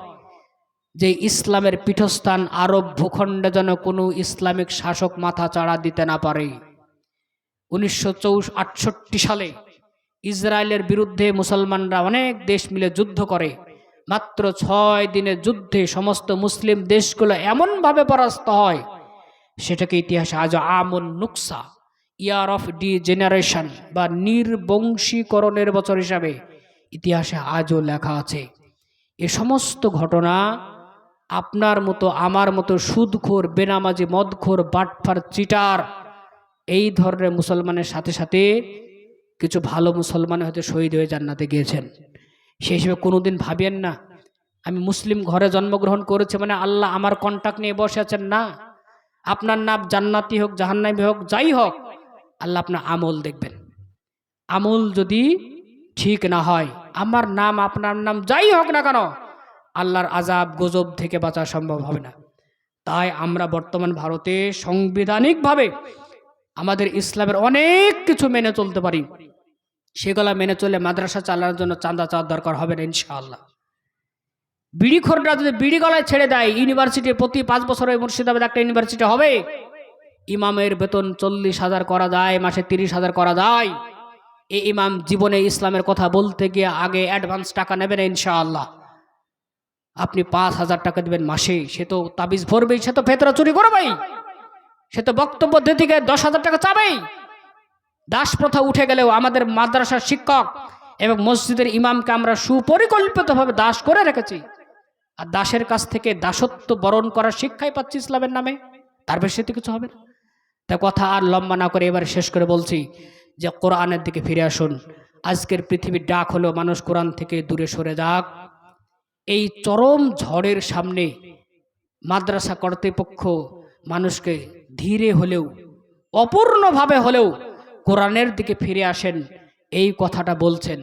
যে ইসলামের পীঠস্থান আরব ভূখণ্ডে যেন কোনো ইসলামিক শাসক মাথা চাড়া দিতে না পারে। 1968 সালে ইসরায়েলের বিরুদ্ধে মুসলমানরা অনেক দেশ মিলে যুদ্ধ করে। মাত্র 6 দিনের যুদ্ধে সমস্ত মুসলিম দেশগুলো এমনভাবে পরাস্ত হয় সেটাকে ইতিহাসে আজ আমুন নুকসা, ইয়ার অফ ডিজেনারেশন বা নির্বংশীকরণের বছর হিসাবে ইতিহাসে আজও লেখা আছে। এ সমস্ত ঘটনা আপনার মতো আমার মতো সুদখোর বেনামাজি মদখোর বাটফার চিটার এই ধরনের মুসলমানের সাথে সাথে কিছু ভালো মুসলমান হয়তো শহীদ হয়ে জান্নাতে গিয়েছেন। সেই হিসেবে কোনোদিন ভাবেন না আমি মুসলিম ঘরে জন্মগ্রহণ করেছি মানে আল্লাহ আমার কন্টাক্ট নিয়ে বসে আছেন। না, আপনার নাম জান্নাতি হোক জাহান্নামী হোক যাই হোক আল্লাহ আপনার আমল দেখবেন। আমল যদি ঠিক না হয় আমার নাম আপনার নাম যাই হোক না কেন আল্লাহর আযাব গজব থেকে বাঁচা সম্ভব হবে না। তাই আমরা বর্তমান ভারতে সাংবিধানিকভাবে আমাদের ইসলামের অনেক কিছু মেনে চলতে পারি, সেগুলা মেনে চলে মাদ্রাসা চালানোর জন্য চাঁদা চাওয়ার দরকার হবে না ইনশাআল্লাহ। বিড়িখোররা যদি বিড়ি গলায় ছেড়ে দেয়, ইউনিভার্সিটি প্রতি 5 বছরে মুর্শিদাবাদ একটা ইউনিভার্সিটি হবে, ইমামের বেতন 40,000 করা যায়, মাসে 30,000 করা যায়। এই ইমাম জীবনে ইসলামের কথা বলতে গিয়ে আগে অ্যাডভান্স টাকা নেবেন ইনশাআল্লাহ। আপনি 5,000 টাকা দিবেন মাসে, সে তো তাবিজ ভরবেই, সে তো ফেতরা চুরি করবেই, সে তো বক্তব্য দিতে গিয়ে 10,000 টাকা চাবেই। দাস প্রথা উঠে গেলেও আমাদের মাদ্রাসার শিক্ষক এবং মসজিদের ইমামকে আমরা সুপরিকল্পিতভাবে দাস করে রেখেছি। আর দাসের কাছ থেকে দাসত্ব বরণ করার শিক্ষাই পাচ্ছি ইসলামের নামে, তার বেশি তো কিছু হবে না। তা কথা আর লম্বা না করে এবার শেষ করে বলছি যে কোরআনের দিকে ফিরে আসুন। আজকের পৃথিবীর ডাক হলো মানুষ কোরআন থেকে দূরে সরে যাক। এই চরম ঝড়ের সামনে মাদ্রাসা কর্তৃপক্ষ মানুষকে ধীরে হলেও অপূর্ণভাবে হলেও কোরআনের দিকে ফিরে আসেন এই কথাটা বলছেন।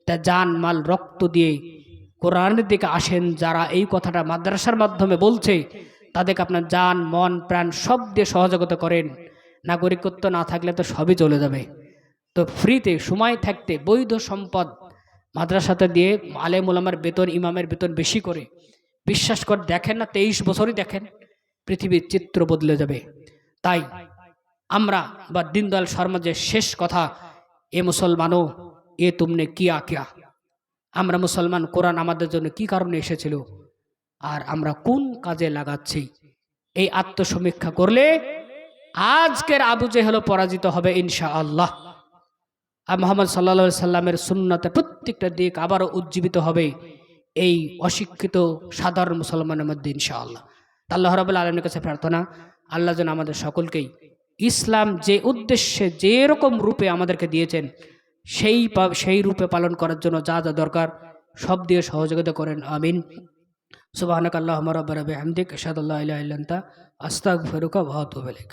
তা জান মাল রক্ত দিয়ে কোরআনের দিকে আসেন। যারা এই কথাটা মাদ্রাসার মাধ্যমে বলছে তাদেরকে আপনার জান মন প্রাণ সব দিয়ে সহযোগিতা করেন। নাগরিকত্ব না থাকলে তো সবই চলে যাবে। তো ফ্রিতে সময় থাকতে বৈধ সম্পদ মাদ্রাসাতে দিয়ে আলেম ওলামার বেতন ইমামের বেতন বেশি করে বিশ্বাস করে দেখেন না, 23 বছরই দেখেন পৃথিবীর চিত্র বদলে যাবে। তাই আমরা বা দীনদয়াল শর্মা যে শেষ কথা, এ মুসলমানও এ তুমনে কিয়া কিয়া, আমরা মুসলমান কোরআন আমাদের জন্য কি কারণে এসেছিল আর আমরা কোন কাজে লাগাচ্ছি, এই আত্মসমীক্ষা করলে আজকের আবু জেহেল পরাজিত হবে ইনশাআল্লাহ। আর মুহাম্মদ সাল্লাল্লাহু আলাইহি সাল্লামের সুন্নতে প্রত্যেকটা দিক আবারও উজ্জীবিত হবে এই অশিক্ষিত সাধারণ মুসলমানের মধ্যে ইনশাআল্লাহ। আল্লাহ রাব্বুল আলামিনের কাছে প্রার্থনা, আল্লাহ যেন আমাদের সকলকেই ইসলাম যে উদ্দেশ্যে যে রকম রূপে আমাদেরকে দিয়েছেন সেই রূপে পালন করার জন্য যা যা দরকার সব দিয়ে সহযোগিতা করেন, আমিন। সুবহানাকাল্লাহুম্মা রাব্বানা বিহামদিক আশহাদু আল্লা ইলাহা ইল্লা আনতা আস্তাগফিরুকা ওয়া আতুবু ইলাইক।